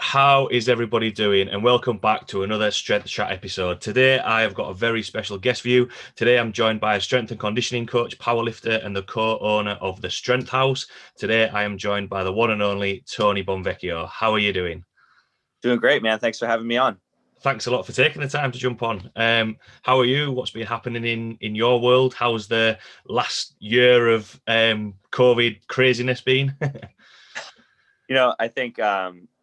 How is everybody doing? And welcome back to another Strength Chat episode. Today, I have got a very special guest for you. Today, I'm joined by a strength and conditioning coach, powerlifter, and the co-owner of the Strength House. Today, I am joined by the one and only Tony Bonvechio. How are you doing? Doing great, man. Thanks for having me on. Thanks a lot for taking the time to jump on. How are you? What's been happening in your world? How's the last year of COVID craziness been? I think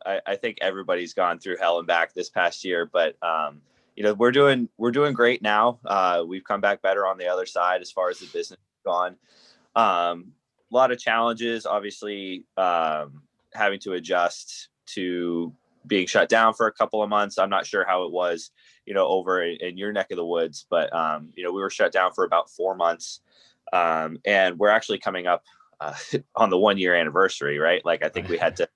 I think everybody's gone through hell and back this past year, but we're doing great now. We've come back better on the other side as far as the business has gone. A lot of challenges, obviously, having to adjust to being shut down for a couple of months. I'm not sure how it was, over in your neck of the woods, but we were shut down for about 4 months, and we're actually coming up on the 1 year anniversary, right? Like I think we had to,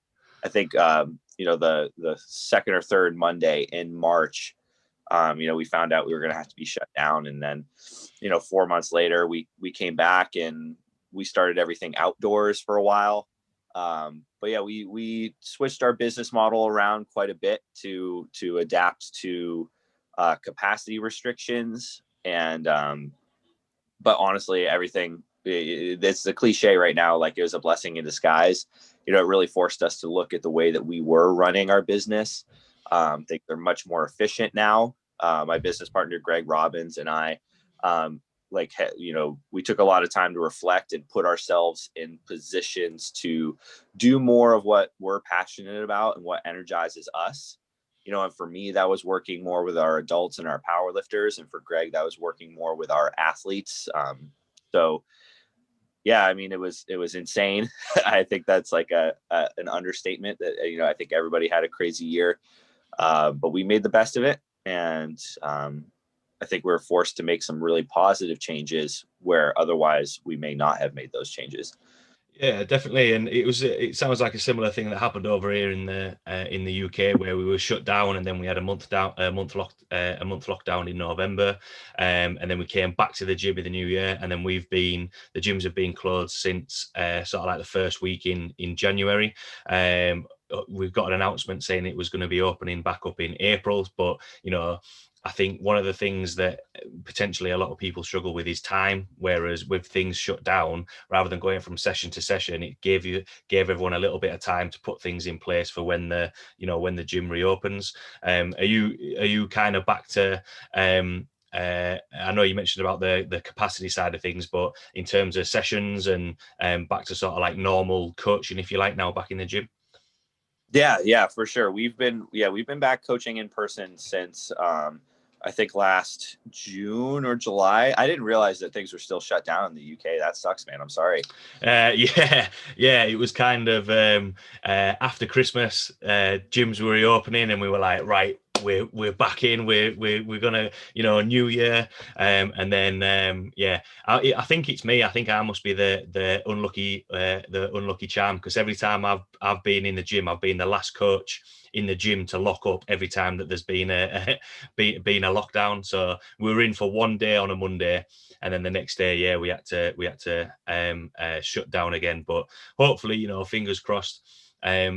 the second or third Monday in March, we found out we were going to have to be shut down. And then, 4 months later, we came back and we started everything outdoors for a while. But yeah, we switched our business model around quite a bit to adapt to capacity restrictions. And but honestly, everything, it's a cliche right now, like it was a blessing in disguise. It really forced us to look at the way that we were running our business. I think they're much more efficient now. My business partner, Greg Robbins, and I, we took a lot of time to reflect and put ourselves in positions to do more of what we're passionate about and what energizes us. And for me, that was working more with our adults and our power lifters. And for Greg, that was working more with our athletes. So yeah, I mean, it was insane. I think that's like an understatement that, I think everybody had a crazy year, but we made the best of it. And I think we were forced to make some really positive changes where otherwise we may not have made those changes. Yeah, definitely, and it sounds like a similar thing that happened over here in the UK, where we were shut down, and then we had a month lockdown in November, and then we came back to the gym in the new year, and then the gyms have been closed since sort of like the first week in January. We've got an announcement saying it was going to be opening back up in April, but I think one of the things that potentially a lot of people struggle with is time. Whereas with things shut down, rather than going from session to session, it gave everyone a little bit of time to put things in place for when the gym reopens. Are you kind of back to? I know you mentioned about the capacity side of things, but in terms of sessions and back to sort of like normal coaching, if you like, now back in the gym. Yeah, for sure. We've been back coaching in person since I think last June or July. I didn't realize that things were still shut down in the UK. That sucks, man. I'm sorry. Yeah. It was kind of after Christmas, gyms were reopening, and we were like, right, we're back in. We're gonna, New Year, and then yeah. I think it's me. I think I must be the unlucky charm, because every time I've been in the gym, I've been the last coach in the gym to lock up every time that there's been a lockdown. So we were in for one day on a Monday, and then the next day, yeah, we had to shut down again. But hopefully, fingers crossed,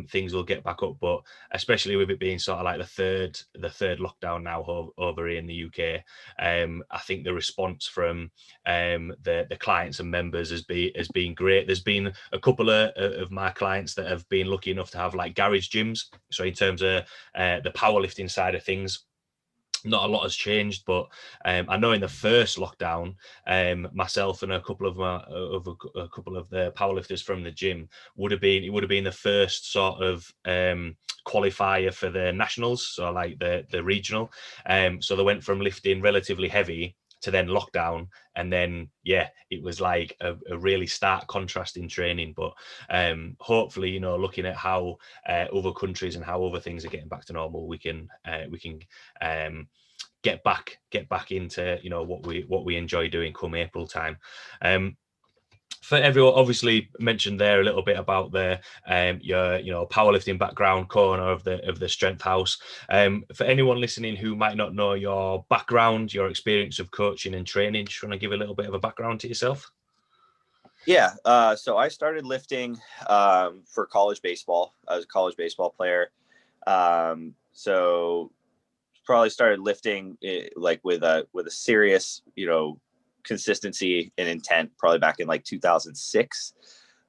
things will get back up. But especially with it being sort of like the third lockdown now over here in the UK, I think the response from the clients and members has been great. There's been a couple of my clients that have been lucky enough to have like garage gyms. So in terms of the powerlifting side of things, not a lot has changed, but I know in the first lockdown, myself and a couple of the powerlifters from the gym would have been the first sort of qualifier for the nationals, so like the regional. So they went from lifting relatively heavy to then lockdown, and then yeah, it was like a really stark contrast in training. But hopefully, looking at how other countries and how other things are getting back to normal, we can get back into what we enjoy doing come April time. For everyone, obviously mentioned there a little bit about your powerlifting background, corner of the Strength House. For anyone listening who might not know your background, your experience of coaching and training, just want to give a little bit of a background to yourself? Yeah. So I started lifting for college baseball. I was a college baseball player. So probably started lifting like with a serious, consistency and intent probably back in like 2006.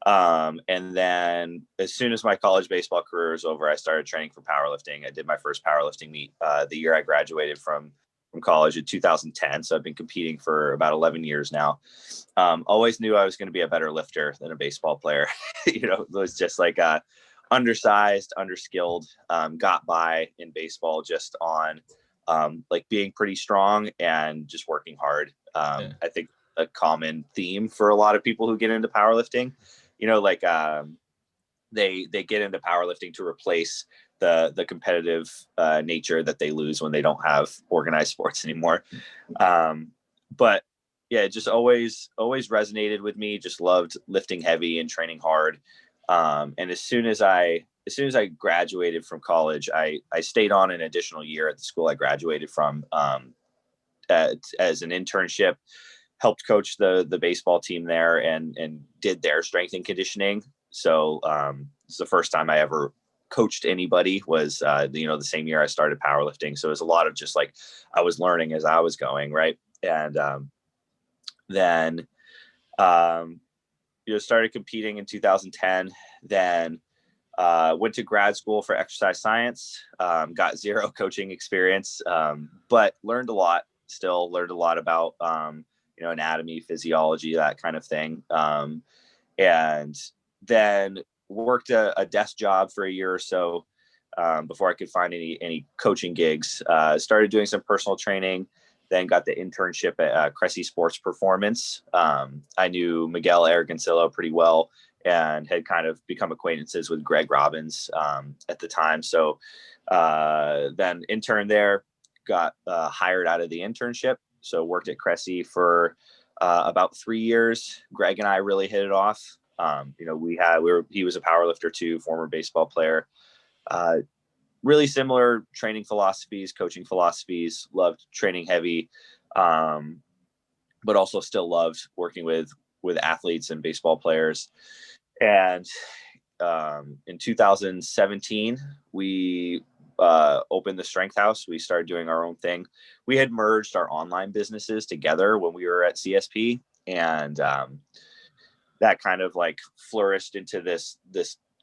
And then as soon as my college baseball career was over, I started training for powerlifting. I did my first powerlifting meet the year I graduated from college in 2010. So I've been competing for about 11 years now. Always knew I was going to be a better lifter than a baseball player. It was just like undersized, underskilled, got by in baseball just on like being pretty strong and just working hard. I think a common theme for a lot of people who get into powerlifting, like they get into powerlifting to replace the competitive nature that they lose when they don't have organized sports anymore. But yeah, it just always resonated with me. Just loved lifting heavy and training hard. And as soon as I graduated from college, I stayed on an additional year at the school I graduated from as an internship, helped coach the baseball team there and did their strength and conditioning. So it's the first time I ever coached anybody was, the same year I started powerlifting. So it was a lot of just like, I was learning as I was going. Right. And then, started competing in 2010, then went to grad school for exercise science, got zero coaching experience, but learned a lot, still learned a lot about, anatomy, physiology, that kind of thing. And then worked a desk job for a year or so before I could find any coaching gigs. Started doing some personal training, then got the internship at Cressy Sports Performance. I knew Miguel Aragoncillo pretty well and had kind of become acquaintances with Greg Robbins at the time. So then interned there, got hired out of the internship. So worked at Cressy for about 3 years. Greg and I really hit it off. He was a powerlifter too, former baseball player. Really similar training philosophies, coaching philosophies, loved training heavy, but also still loved working with athletes and baseball players. And in 2017, we opened the Strength House. We started doing our own thing. We had merged our online businesses together when we were at CSP, and that kind of like flourished into this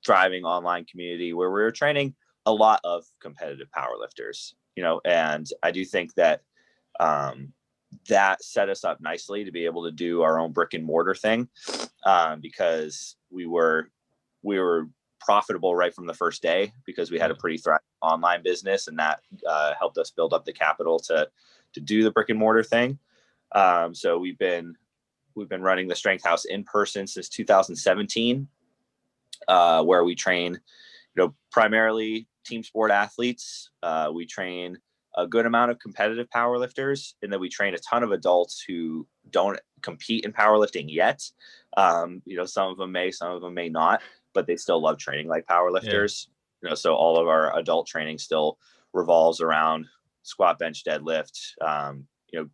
thriving online community where we were training a lot of competitive powerlifters, and I do think that that set us up nicely to be able to do our own brick and mortar thing, because we were profitable right from the first day because we had a pretty thriving online business, and that helped us build up the capital to do the brick and mortar thing. So we've been running the Strength House in person since 2017, where we train, primarily team sport athletes. We train a good amount of competitive powerlifters, and then we train a ton of adults who don't compete in powerlifting yet. Some of them may not, but they still love training like powerlifters. Yeah. So all of our adult training still revolves around squat, bench, deadlift,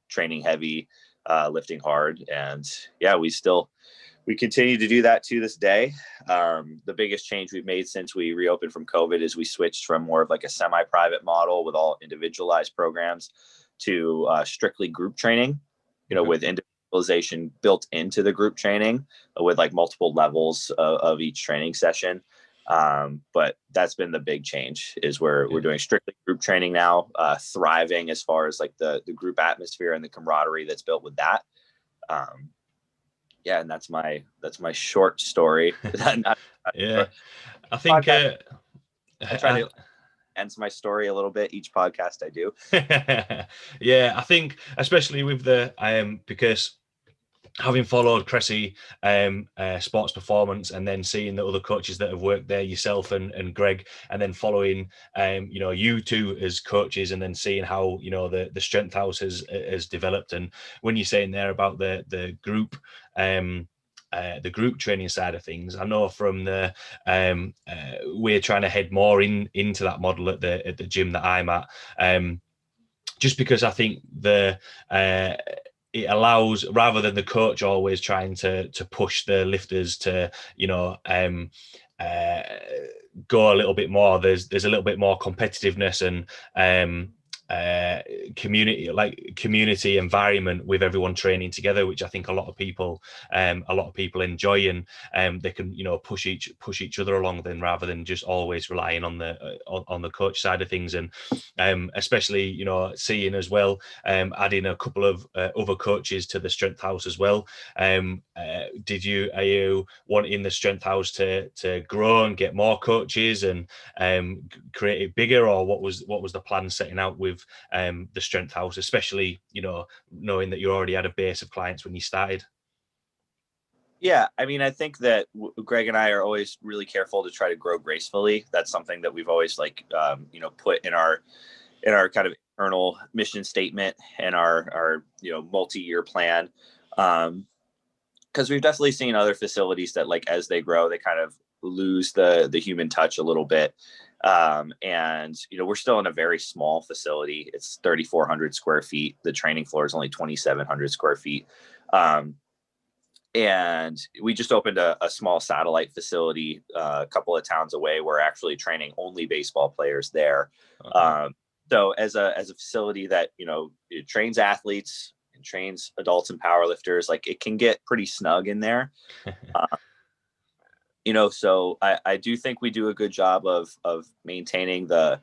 training heavy, lifting hard. And yeah, we continue to do that to this day. The biggest change we've made since we reopened from COVID is we switched from more of like a semi-private model with all individualized programs to strictly group training, with individualization built into the group training with like multiple levels of each training session. But that's been the big change, is we're doing strictly group training now, thriving as far as like the group atmosphere and the camaraderie that's built with that. Yeah, and that's my short story. Yeah, I think I try to answer my story a little bit each podcast I do. Yeah, I think especially with because having followed Cressy Sports Performance, and then seeing the other coaches that have worked there, yourself and Greg, and then following you two as coaches, and then seeing how the Strength House has developed. And when you're saying there about the group training side of things, I know from the we're trying to head more into that model at the gym that I'm at, just because I think it allows, rather than the coach always trying to push the lifters to go a little bit more. There's a little bit more competitiveness and community environment with everyone training together, which I think a lot of people enjoy, and they can push each other along then, rather than just always relying on the coach side of things. And especially seeing as well, adding a couple of other coaches to the strength house as well. Are you wanting the strength house to grow and get more coaches and create it bigger, or what was the plan setting out with the strength house, especially knowing that you already had a base of clients when you started? Yeah, I mean, I think that Greg and I are always really careful to try to grow gracefully. That's something that we've always put in our kind of internal mission statement and our multi-year plan. Because we've definitely seen other facilities that, like, as they grow, they kind of lose the human touch a little bit. And we're still in a very small facility. It's 3,400 square feet. The training floor is only 2,700 square feet. And we just opened a small satellite facility a couple of towns away. We're actually training only baseball players there. Okay. So as a facility that it trains athletes and trains adults and powerlifters, like, it can get pretty snug in there. So I do think we do a good job of maintaining the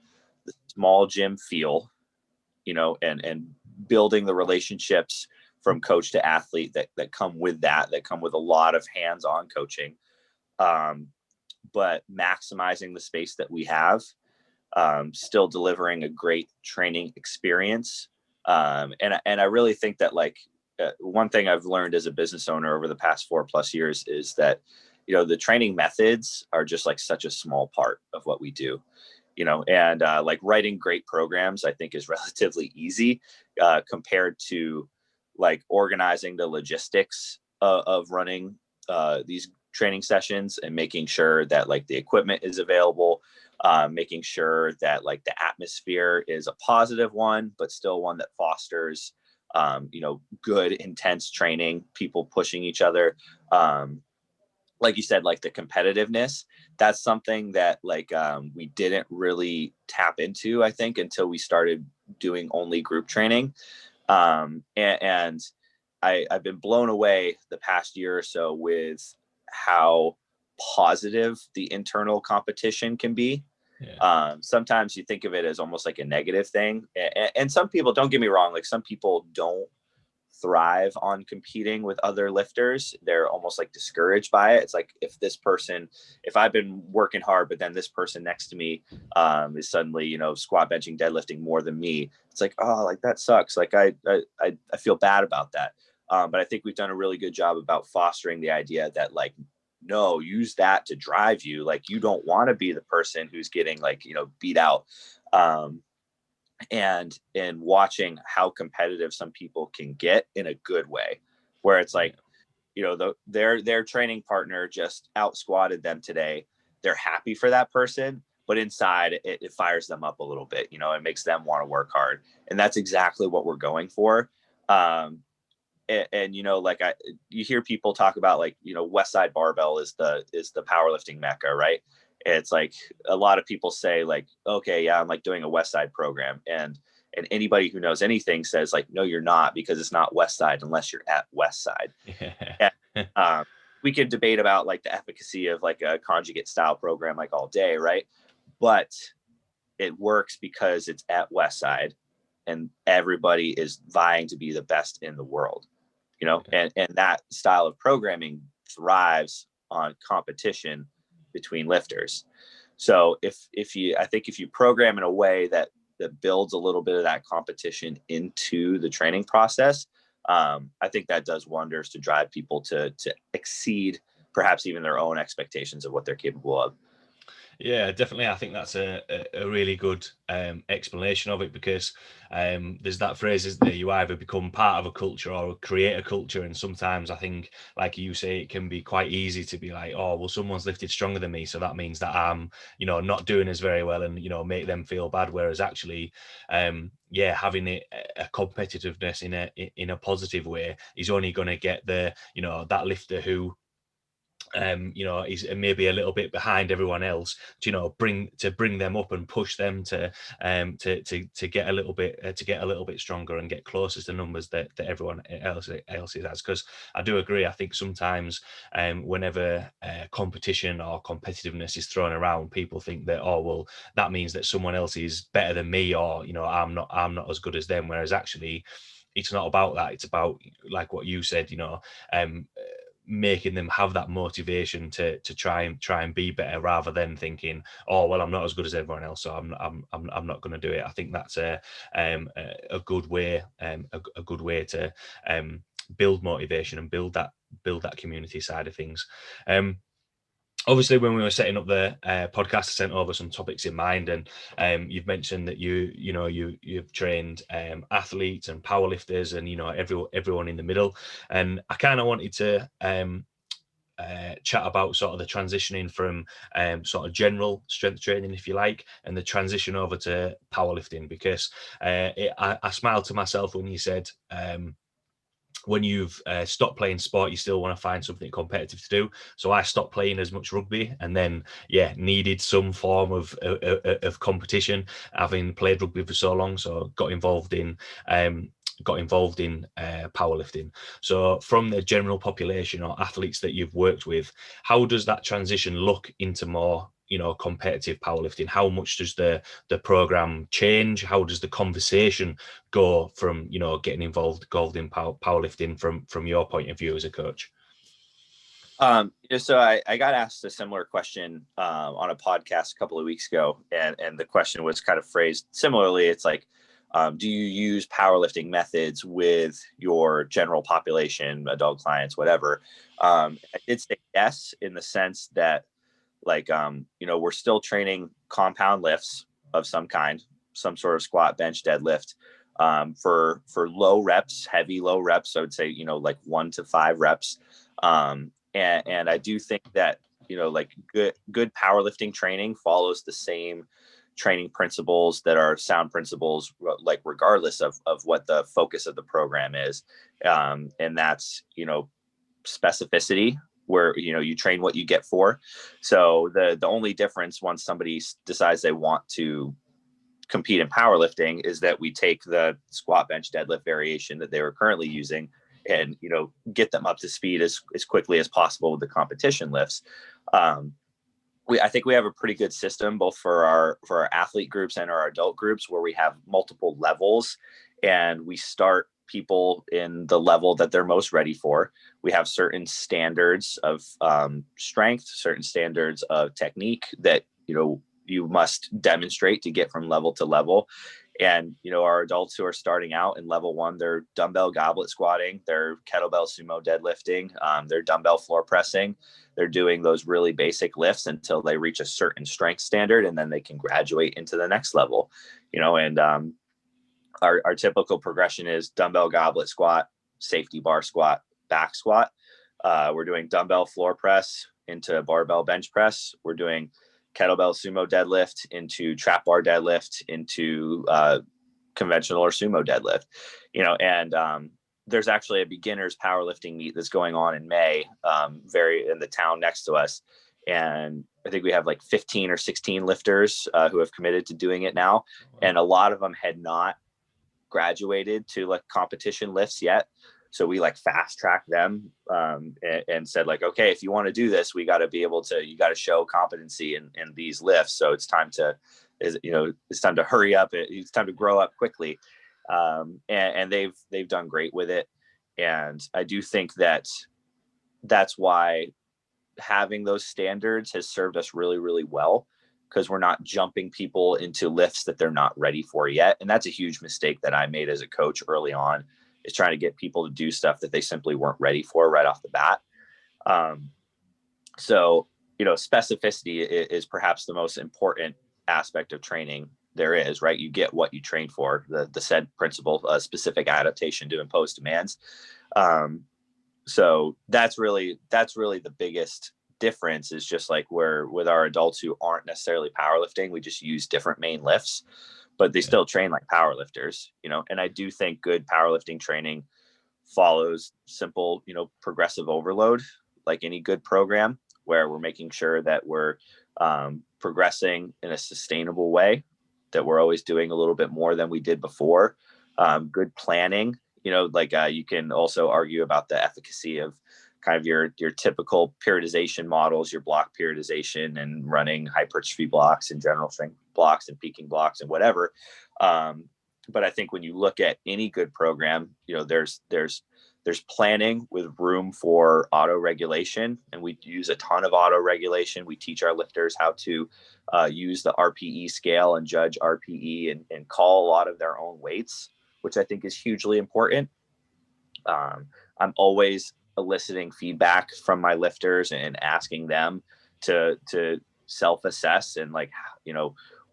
small gym feel, and building the relationships from coach to athlete that come with that come with a lot of hands-on coaching, but maximizing the space that we have, still delivering a great training experience. And I really think that, like, one thing I've learned as a business owner over the past 4+ years is that, the training methods are just like such a small part of what we do, and like, writing great programs, I think, is relatively easy compared to, like, organizing the logistics of running these training sessions and making sure that, like, the equipment is available, making sure that, like, the atmosphere is a positive one, but still one that fosters, good, intense training, people pushing each other. Like you said, like, the competitiveness, that's something that, like, we didn't really tap into, I think, until we started doing only group training. And I've been blown away the past year or so with how positive the internal competition can be. Yeah. Sometimes you think of it as almost like a negative thing. And some people, don't get me wrong, like, some people don't thrive on competing with other lifters. They're almost like discouraged by it. It's like, if I've been working hard, but then this person next to me is suddenly, squat, benching, deadlifting more than me, it's like, oh, like, that sucks. Like, I feel bad about that. But I think we've done a really good job about fostering the idea that, like, no, use that to drive you. Like, you don't want to be the person who's getting, like, beat out. And watching how competitive some people can get in a good way, where it's like, their training partner just out squatted them today. They're happy for that person, but inside it fires them up a little bit. It makes them want to work hard, and that's exactly what we're going for. And like, you hear people talk about, like, West Side Barbell is the powerlifting mecca, right? It's like, a lot of people say, like, okay, yeah, I'm, like, doing a West Side program, and anybody who knows anything says, like, no, you're not, because it's not West Side unless you're at West Side. Yeah. And, we could debate about, like, the efficacy of, like, a conjugate style program, like, all day, right? But it works because it's at West Side, and everybody is vying to be the best in the world, and that style of programming thrives on competition between lifters. So I think if you program in a way that builds a little bit of that competition into the training process, I think that does wonders to drive people to exceed perhaps even their own expectations of what they're capable of. Yeah, definitely. I think that's a really good explanation of it, because there's that phrase, isn't there? You either become part of a culture or create a culture. And sometimes I think, like you say, it can be quite easy to be like, oh, well, someone's lifted stronger than me, so that means that I'm, not doing as very well, and, make them feel bad. Whereas actually, having a competitiveness in a positive way is only going to get that lifter who is maybe a little bit behind everyone else, to bring them up and push them to get a little bit stronger and get closer to the numbers that everyone else has. Because I do agree, I think sometimes whenever competition or competitiveness is thrown around, people think that, oh well, that means that someone else is better than me, or I'm not as good as them, whereas actually it's not about that. It's about, like what you said, making them have that motivation to try and be better, rather than thinking, oh well, I'm not as good as everyone else, so I'm not going to do it. I think that's a good way, a good way to build motivation and build that community side of things. Obviously, when we were setting up the podcast, I sent over some topics in mind, and you've mentioned that you've trained athletes and powerlifters, and everyone in the middle. And I kind of wanted to chat about sort of the transitioning from sort of general strength training, if you like, and the transition over to powerlifting, because I smiled to myself when you said, when you've stopped playing sport, you still want to find something competitive to do. So I stopped playing as much rugby, and then needed some form of competition, having played rugby for so long. So got involved in powerlifting. So from the general population or athletes that you've worked with, how does that transition look into more competitive powerlifting? How much does the program change? How does the conversation go from getting involved in powerlifting from your point of view as a coach? So I got asked a similar question on a podcast a couple of weeks ago, and the question was kind of phrased similarly. It's like, do you use powerlifting methods with your general population, adult clients, whatever? I did say yes, in the sense that, like, we're still training compound lifts of some kind, some sort of squat, bench, deadlift, for low reps, heavy low reps. I would say, like 1 to 5 reps. And I do think that, like good powerlifting training follows the same training principles that are sound principles, like regardless of what the focus of the program is. And that's, specificity, where you train what you get for. So the only difference, once somebody decides they want to compete in powerlifting, is that we take the squat, bench, deadlift variation that they were currently using, and get them up to speed as quickly as possible with the competition lifts. I think we have a pretty good system, both for our athlete groups and our adult groups, where we have multiple levels, and we start people in the level that they're most ready for. We have certain standards of strength, certain standards of technique that you must demonstrate to get from level to level. And our adults who are starting out in level 1, they're dumbbell goblet squatting, they're kettlebell sumo deadlifting, they're dumbbell floor pressing. They're doing those really basic lifts until they reach a certain strength standard, and then they can graduate into the next level. And our typical progression is dumbbell goblet squat, safety bar squat, back squat. We're doing dumbbell floor press into barbell bench press. We're doing kettlebell sumo deadlift into trap bar deadlift into conventional or sumo deadlift. And there's actually a beginner's powerlifting meet that's going on in May, in the town next to us. And I think we have like 15 or 16 lifters who have committed to doing it now. And a lot of them had not graduated to like competition lifts yet. So we like fast track them and said, like, okay, if you want to do this, you got to show competency in these lifts. So it's time to hurry up. It's time to grow up quickly. And they've done great with it. And I do think that that's why having those standards has served us really, really well, because we're not jumping people into lifts that they're not ready for yet. And that's a huge mistake that I made as a coach early on, is trying to get people to do stuff that they simply weren't ready for right off the bat. So specificity is perhaps the most important aspect of training there is, right? You get what you train for, the said principle, specific adaptation to imposed demands. So that's really the biggest difference, is just like where with our adults who aren't necessarily powerlifting, we just use different main lifts, but they still train like powerlifters, and I do think good powerlifting training follows simple, progressive overload, like any good program. where we're making sure that we're progressing in a sustainable way, that we're always doing a little bit more than we did before. Good planning, like you can also argue about the efficacy of kind of your typical periodization models, your block periodization, and running hypertrophy blocks and general strength blocks and peaking blocks and whatever. But I think when you look at any good program, there's planning with room for auto regulation, and we use a ton of auto regulation. We teach our lifters how to use the RPE scale and judge RPE and call a lot of their own weights, which I think is hugely important. I'm always eliciting feedback from my lifters and asking them to self-assess and like,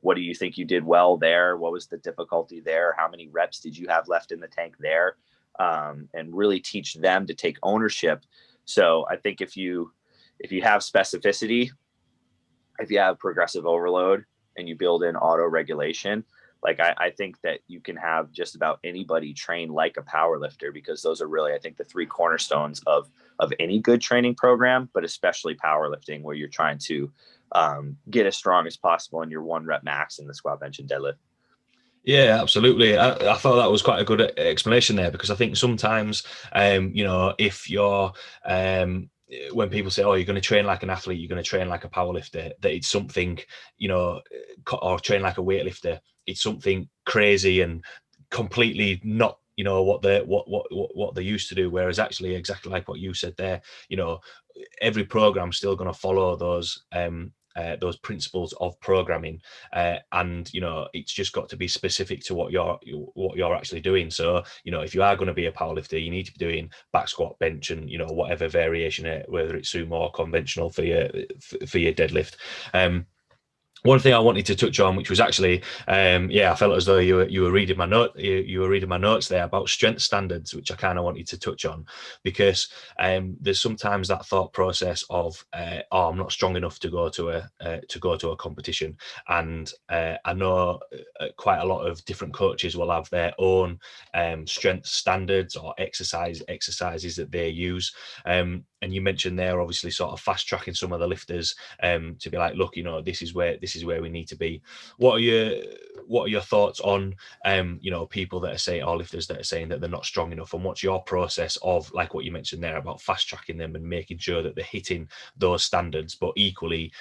what do you think you did well there? What was the difficulty there? How many reps did you have left in the tank there? And really teach them to take ownership. So I think if you have specificity, if you have progressive overload, and you build in auto regulation, like I think that you can have just about anybody train like a power lifter, because those are really, I think, the three cornerstones of any good training program, but especially powerlifting, where you're trying to get as strong as possible in your 1 rep max in the squat, bench, and deadlift. Yeah, absolutely. I thought that was quite a good explanation there, because I think sometimes, if you're, when people say, oh, you're going to train like an athlete, you're going to train like a powerlifter, that it's something, or train like a weightlifter, it's something crazy and completely not, what they used to do. Whereas actually, exactly like what you said there, every program's still going to follow those principles of programming, and it's just got to be specific to what you're actually doing. So if you are going to be a powerlifter, you need to be doing back squat, bench, and whatever variation, whether it's sumo or conventional for your deadlift. One thing I wanted to touch on, which was actually, I felt as though you were reading my note, you were reading my notes there about strength standards, which I kind of wanted to touch on, because there's sometimes that thought process of, I'm not strong enough to go to a competition, and I know quite a lot of different coaches will have their own strength standards or exercises that they use. And you mentioned there, obviously, sort of fast tracking some of the lifters to be like, look, this is where we need to be. What are your thoughts on people that are saying, or lifters that are saying that they're not strong enough, and what's your process of, like what you mentioned there, about fast tracking them and making sure that they're hitting those standards, but equally,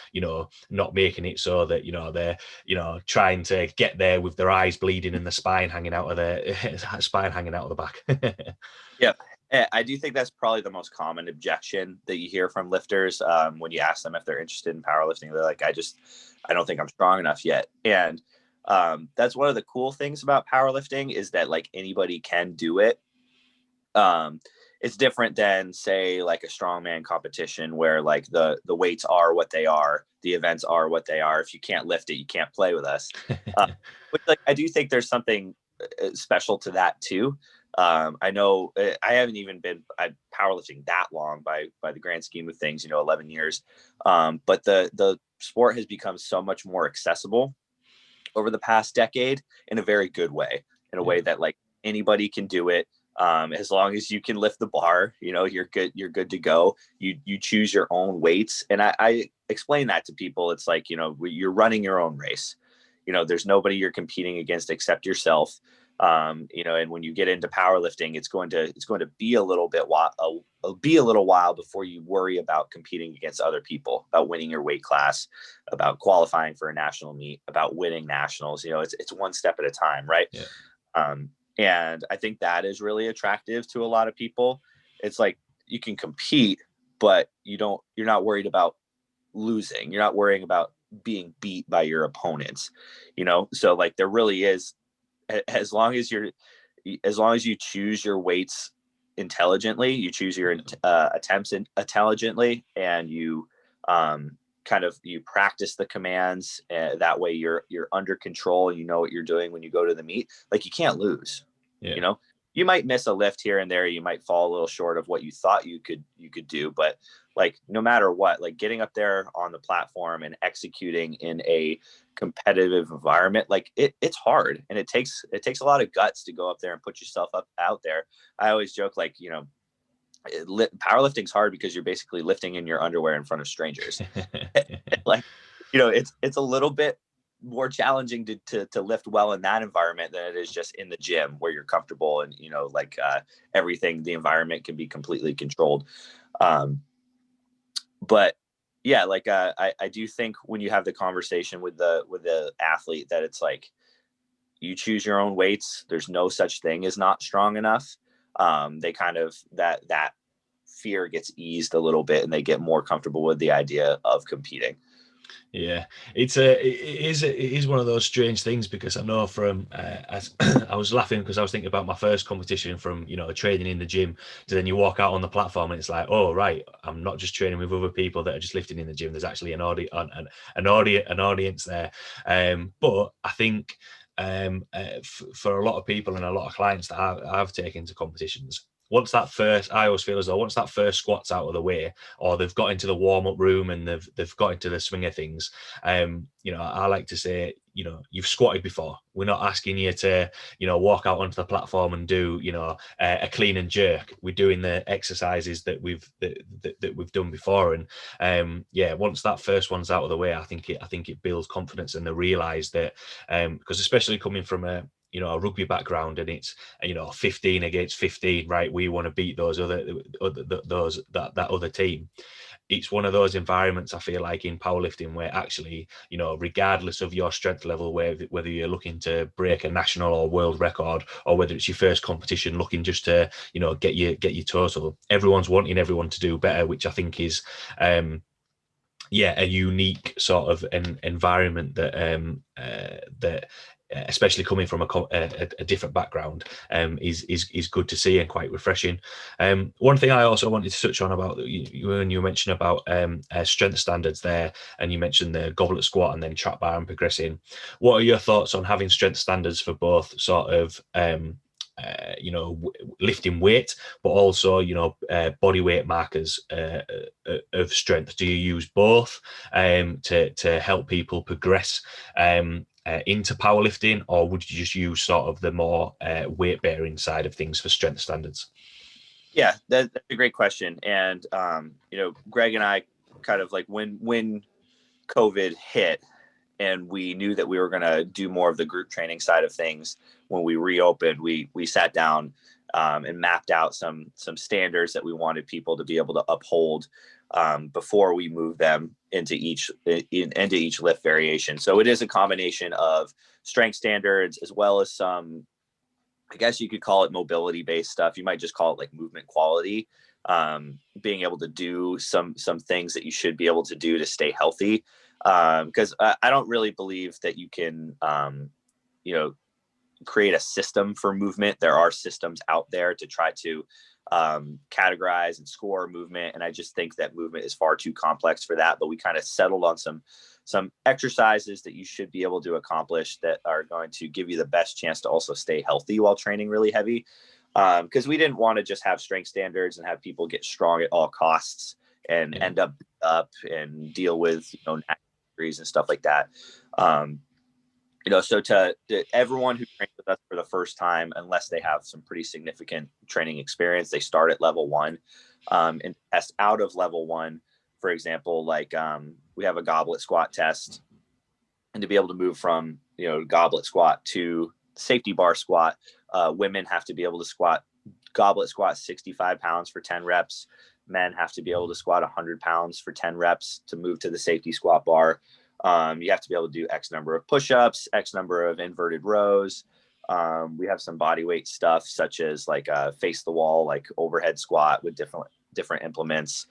not making it so that they're trying to get there with their eyes bleeding and the spine hanging out of the back. Yeah. I do think that's probably the most common objection that you hear from lifters when you ask them if they're interested in powerlifting. They're like, I don't think I'm strong enough yet. And that's one of the cool things about powerlifting, is that like anybody can do it. It's different than, say, like a strongman competition, where like the weights are what they are, the events are what they are. If you can't lift it, you can't play with us. But like, I do think there's something special to that too. I know I haven't even been powerlifting that long by the grand scheme of things, 11 years. But the sport has become so much more accessible over the past decade, in a very good way, in a way that like anybody can do it. As long as you can lift the bar, you're good to go. You choose your own weights. And I explain that to people. It's like, you're running your own race. There's nobody you're competing against except yourself. And when you get into powerlifting, it's going to be a little while before you worry about competing against other people, about winning your weight class, about qualifying for a national meet, about winning nationals. It's one step at a time, right? Yeah. And I think that is really attractive to a lot of people. It's like you can compete, but you're not worried about losing. You're not worrying about being beat by your opponents. So like there really is, as long as you choose your weights intelligently, you choose your attempts intelligently, and you you practice the commands, that way you're under control, and you know what you're doing when you go to the meet. Like, you can't lose. Yeah. You might miss a lift here and there, you might fall a little short of what you thought you could do, but like, no matter what, like getting up there on the platform and executing in a competitive environment, like it's hard, and it takes a lot of guts to go up there and put yourself out there. I always joke, like, powerlifting's hard because you're basically lifting in your underwear in front of strangers. Like, you know, it's a little bit more challenging to lift well in that environment than it is just in the gym where you're comfortable and, you know, like everything, the environment can be completely controlled. But yeah, like I do think when you have the conversation with the athlete that it's like, you choose your own weights. There's no such thing as not strong enough. They kind of that fear gets eased a little bit and they get more comfortable with the idea of competing. Yeah, it is one of those strange things, because I know from as I was laughing because I was thinking about my first competition, from, you know, training in the gym to then you walk out on the platform and it's like, oh right, I'm not just training with other people that are just lifting in the gym. There's actually an audience there. But I think for a lot of people and a lot of clients that I've taken to competitions, I always feel as though once that first squat's out of the way, or they've got into the warm-up room and they've got into the swing of things, you know, I like to say, you know, you've squatted before. We're not asking you to, you know, walk out onto the platform and do, you know, a clean and jerk. We're doing the exercises that we've done before, and yeah, once that first one's out of the way, I think it builds confidence, and they realise that, because especially coming from a rugby background, and it's, you know, 15 against 15, right? We want to beat that other team. It's one of those environments, I feel like, in powerlifting where actually, you know, regardless of your strength level, whether you're looking to break a national or world record, or whether it's your first competition looking just to, you know, get your total, everyone's wanting everyone to do better, which I think is a unique sort of an environment that especially coming from a different background, is good to see and quite refreshing. One thing I also wanted to touch on about when you mentioned about strength standards there, and you mentioned the goblet squat and then trap bar and progressing. What are your thoughts on having strength standards for both sort of lifting weight, but also, you know, body weight markers of strength? Do you use both to help people progress into powerlifting, or would you just use sort of the more weight bearing side of things for strength standards? Yeah, that's a great question. And you know, Greg and I kind of like when COVID hit and we knew that we were going to do more of the group training side of things, when we reopened, we sat down and mapped out some standards that we wanted people to be able to uphold before we move them into each lift variation. So it is a combination of strength standards as well as some, I guess you could call it mobility based stuff. You might just call it like movement quality. Being able to do some things that you should be able to do to stay healthy. Because I don't really believe that you can, you know, create a system for movement. There are systems out there to try to categorize and score movement, and I just think that movement is far too complex for that. But we kind of settled on some exercises that you should be able to accomplish that are going to give you the best chance to also stay healthy while training really heavy. Because we didn't want to just have strength standards and have people get strong at all costs and end up and deal with, you know, injuries and stuff like that. You know, so to everyone who trains with us for the first time, unless they have some pretty significant training experience, they start at level 1 and test out of level 1. For example, like we have a goblet squat test, and to be able to move from, you know, goblet squat to safety bar squat, women have to be able to goblet squat 65 pounds for 10 reps. Men have to be able to squat 100 pounds for 10 reps to move to the safety squat bar. You have to be able to do X number of push-ups, X number of inverted rows. We have some body weight stuff, such as like face the wall, like overhead squat with different implements.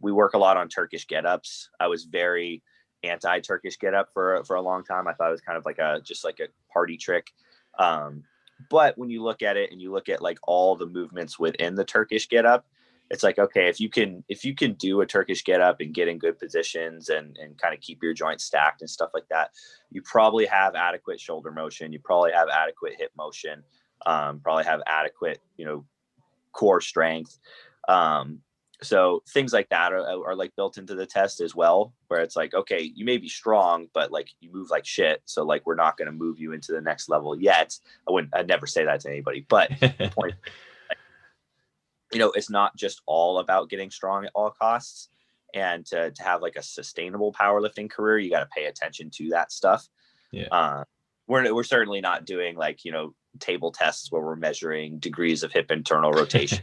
We work a lot on Turkish get-ups. I was very anti-Turkish get-up for a long time. I thought it was kind of like just like a party trick. But when you look at it and you look at like all the movements within the Turkish get-up, it's like, okay, if you can do a Turkish get up and get in good positions and kind of keep your joints stacked and stuff like that, you probably have adequate shoulder motion. You probably have adequate hip motion, probably have adequate, you know, core strength. So things like that are like built into the test as well, where it's like, okay, you may be strong, but like you move like shit. So like, we're not going to move you into the next level yet. I'd never say that to anybody, but the point, it's not just all about getting strong at all costs. And to have like a sustainable powerlifting career, you got to pay attention to that stuff. Yeah. We're certainly not doing like, table tests where we're measuring degrees of hip internal rotation,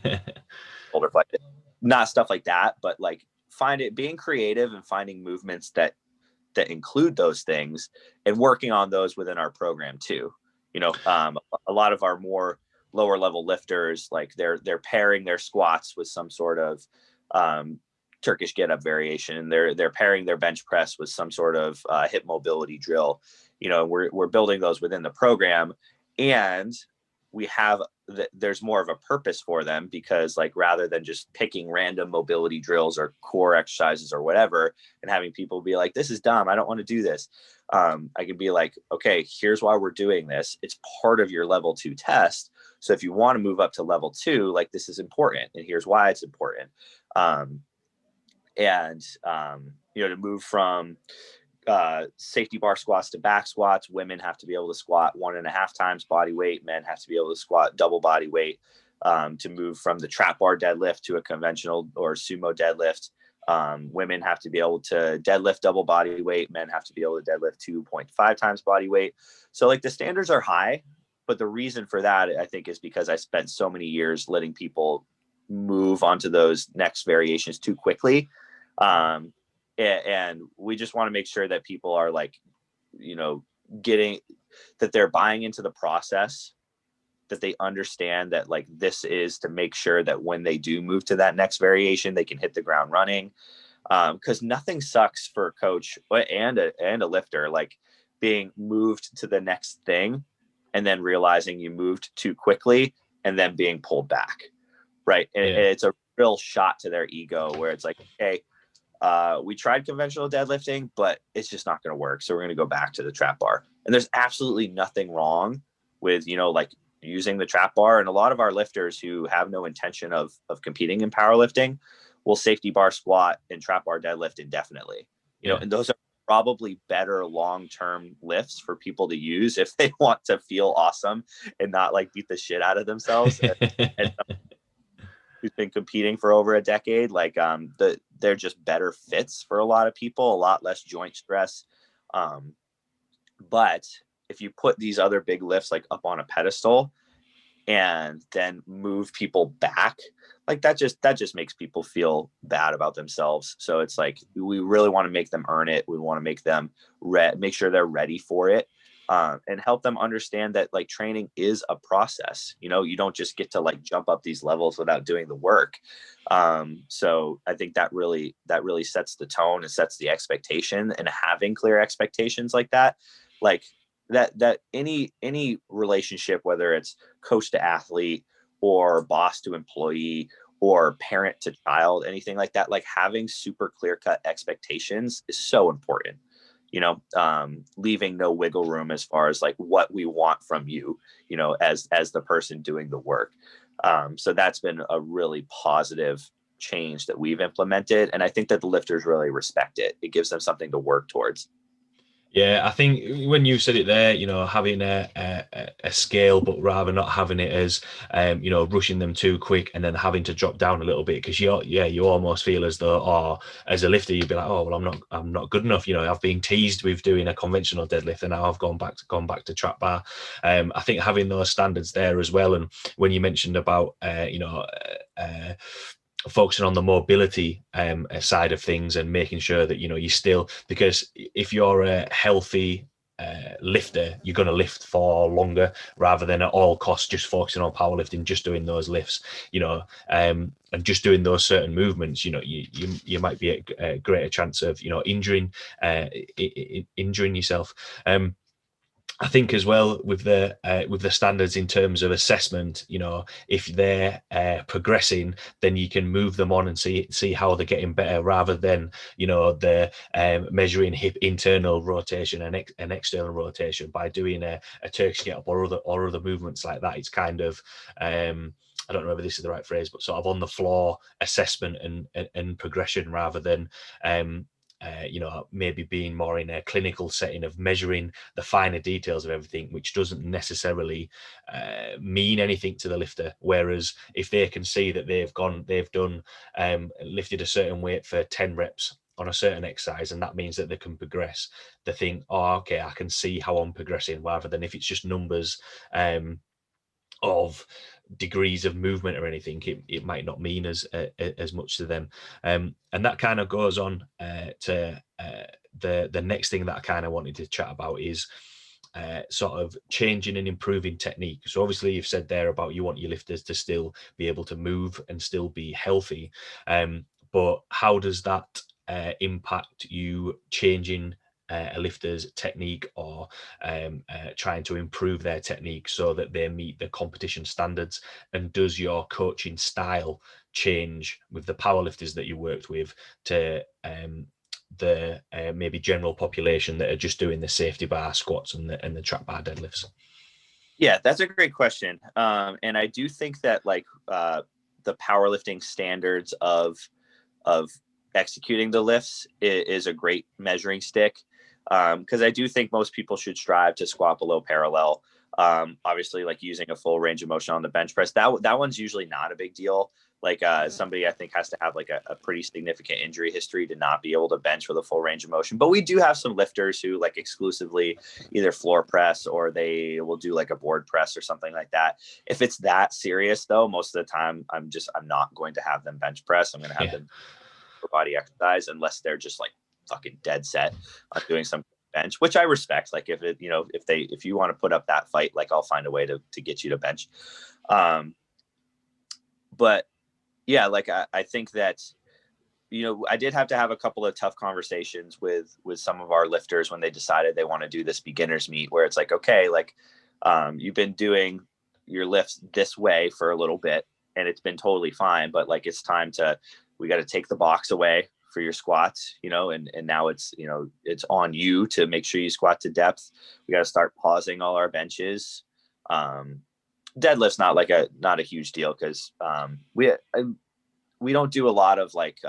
shoulder flex, not stuff like that, but like being creative and finding movements that include those things and working on those within our program too. A lot of our more lower level lifters, like they're pairing their squats with some sort of Turkish get up variation. They're pairing their bench press with some sort of hip mobility drill. We're building those within the program, and we have there's more of a purpose for them, because like rather than just picking random mobility drills or core exercises or whatever and having people be like, this is dumb, I don't want to do this, I can be like, okay, here's why we're doing this. It's part of your level 2 test. So if you want to move up to level 2, like this is important, and here's why it's important. To move from safety bar squats to back squats, women have to be able to squat 1.5 times body weight. Men have to be able to squat double body weight. To move from the trap bar deadlift to a conventional or sumo deadlift, women have to be able to deadlift double body weight. Men have to be able to deadlift 2.5 times body weight. So like the standards are high, but the reason for that, I think, is because I spent so many years letting people move onto those next variations too quickly. And we just want to make sure that people are like, getting that they're buying into the process, that they understand that like this is to make sure that when they do move to that next variation, they can hit the ground running. Because nothing sucks for a coach and a lifter like being moved to the next thing and then realizing you moved too quickly and then being pulled back. Right. And it's a real shot to their ego where it's like, okay, we tried conventional deadlifting, but it's just not going to work. So we're going to go back to the trap bar. And there's absolutely nothing wrong with, like using the trap bar. And a lot of our lifters who have no intention of competing in powerlifting will safety bar squat and trap bar deadlift indefinitely, and those are probably better long-term lifts for people to use if they want to feel awesome and not like beat the shit out of themselves. and who's been competing for over a decade, like they're just better fits for a lot of people, a lot less joint stress. But if you put these other big lifts like up on a pedestal and then move people back, like that just makes people feel bad about themselves. So it's like we really want to make them earn it. We want to make them make sure they're ready for it. And help them understand that like training is a process. You don't just get to like jump up these levels without doing the work. So I think that really sets the tone and sets the expectation, and having clear expectations like that, like that any relationship, whether it's coach to athlete or boss to employee or parent to child, anything like that, like having super clear cut expectations is so important. Leaving no wiggle room as far as like what we want from you, as the person doing the work. So that's been a really positive change that we've implemented. And I think that the lifters really respect it. It gives them something to work towards. Yeah, I think when you said it there, having a scale, but rather not having it as, rushing them too quick and then having to drop down a little bit, because you almost feel as though, or as a lifter, you'd be like, oh, well, I'm not good enough. I've been teased with doing a conventional deadlift, and now I've gone back to trap bar. I think having those standards there as well, and when you mentioned about, focusing on the mobility side of things and making sure that you still, because if you're a healthy lifter, you're going to lift for longer rather than at all costs just focusing on powerlifting, just doing those lifts, and just doing those certain movements. You might be at a greater chance of injuring yourself. I think as well with the standards in terms of assessment, if they're progressing, then you can move them on and see how they're getting better, rather than the measuring hip internal rotation and external rotation by doing a Turkish get up or other movements like that. It's kind of I don't know whether this is the right phrase, but sort of on the floor assessment and progression, rather than maybe being more in a clinical setting of measuring the finer details of everything, which doesn't necessarily mean anything to the lifter. Whereas if they can see that they've done lifted a certain weight for 10 reps on a certain exercise, and that means that they can progress, they think, oh, okay, I can see how I'm progressing, rather than if it's just numbers of degrees of movement or anything, it might not mean as much to them. And that kind of goes on to the next thing that I kind of wanted to chat about is sort of changing and improving technique. So obviously you've said there about you want your lifters to still be able to move and still be healthy, but how does that impact you changing a lifter's technique, or trying to improve their technique so that they meet the competition standards? And does your coaching style change with the powerlifters that you worked with to the maybe general population that are just doing the safety bar squats and the trap bar deadlifts? Yeah, that's a great question. And I do think that like the powerlifting standards of executing the lifts is a great measuring stick, because I do think most people should strive to squat below parallel. Obviously, like using a full range of motion on the bench press, that one's usually not a big deal. Like somebody I think has to have like a pretty significant injury history to not be able to bench with a full range of motion. But we do have some lifters who like exclusively either floor press or they will do like a board press or something like that. If it's that serious though, most of the time I'm not going to have them bench press. I'm going to have them for body exercise, unless they're just like fucking dead set on doing some bench, which I respect. Like if it, if you want to put up that fight, like I'll find a way to get you to bench. But yeah, like I think that, I did have to have a couple of tough conversations with some of our lifters when they decided they want to do this beginner's meet, where it's like, okay, like you've been doing your lifts this way for a little bit and it's been totally fine, but like it's time we got to take the box away for your squats, and now it's, it's on you to make sure you squat to depth. We got to start pausing all our benches. Deadlift's not a huge deal, because we don't do a lot of like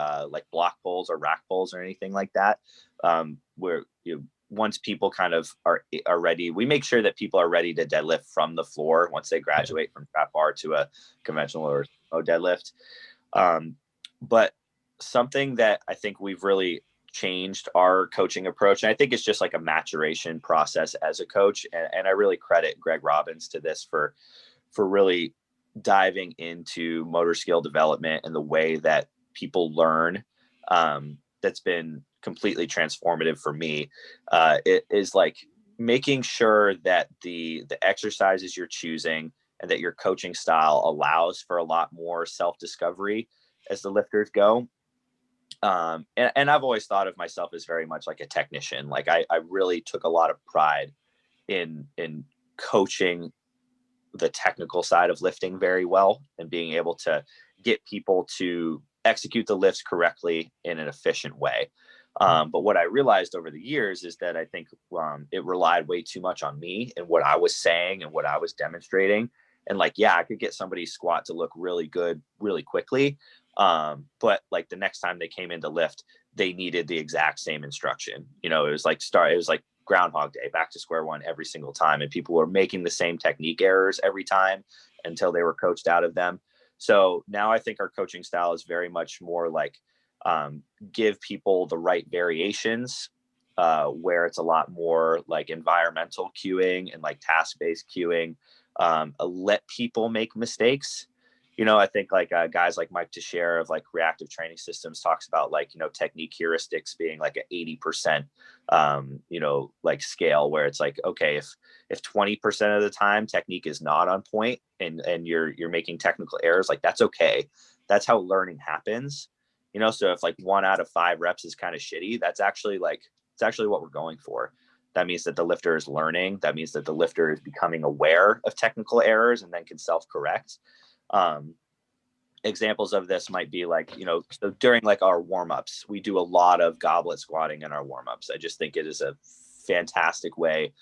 block pulls or rack pulls or anything like that. Where once people kind of are ready, we make sure that people are ready to deadlift from the floor once they graduate from trap bar to a conventional or deadlift. But something that I think we've really changed our coaching approach, and I think it's just like a maturation process as a coach, and I really credit Greg Robbins to this for really diving into motor skill development and the way that people learn. That's been completely transformative for me. It is like making sure that the exercises you're choosing and that your coaching style allows for a lot more self-discovery as the lifters go. And I've always thought of myself as very much like a technician. Like I really took a lot of pride in coaching the technical side of lifting very well, and being able to get people to execute the lifts correctly in an efficient way. But what I realized over the years is that I think it relied way too much on me and what I was saying and what I was demonstrating. And like, yeah, I could get somebody's squat to look really good really quickly. But like the next time they came in to lift, they needed the exact same instruction. It was like Groundhog Day, back to square one every single time. And people were making the same technique errors every time until they were coached out of them. So now I think our coaching style is very much more like give people the right variations, where it's a lot more like environmental cueing and like task-based cueing. Let people make mistakes. I think like guys like Mike Teixeira of like Reactive Training Systems talks about like, technique heuristics being like an 80%, like scale, where it's like, okay, if 20% of the time technique is not on point and you're making technical errors, like that's okay. That's how learning happens. So if like 1 out of 5 reps is kind of shitty, it's actually what we're going for. That means that the lifter is learning. That means that the lifter is becoming aware of technical errors and then can self-correct. Examples of this might be like, so during like our warm-ups, we do a lot of goblet squatting in our warm-ups. I just think it is a fantastic way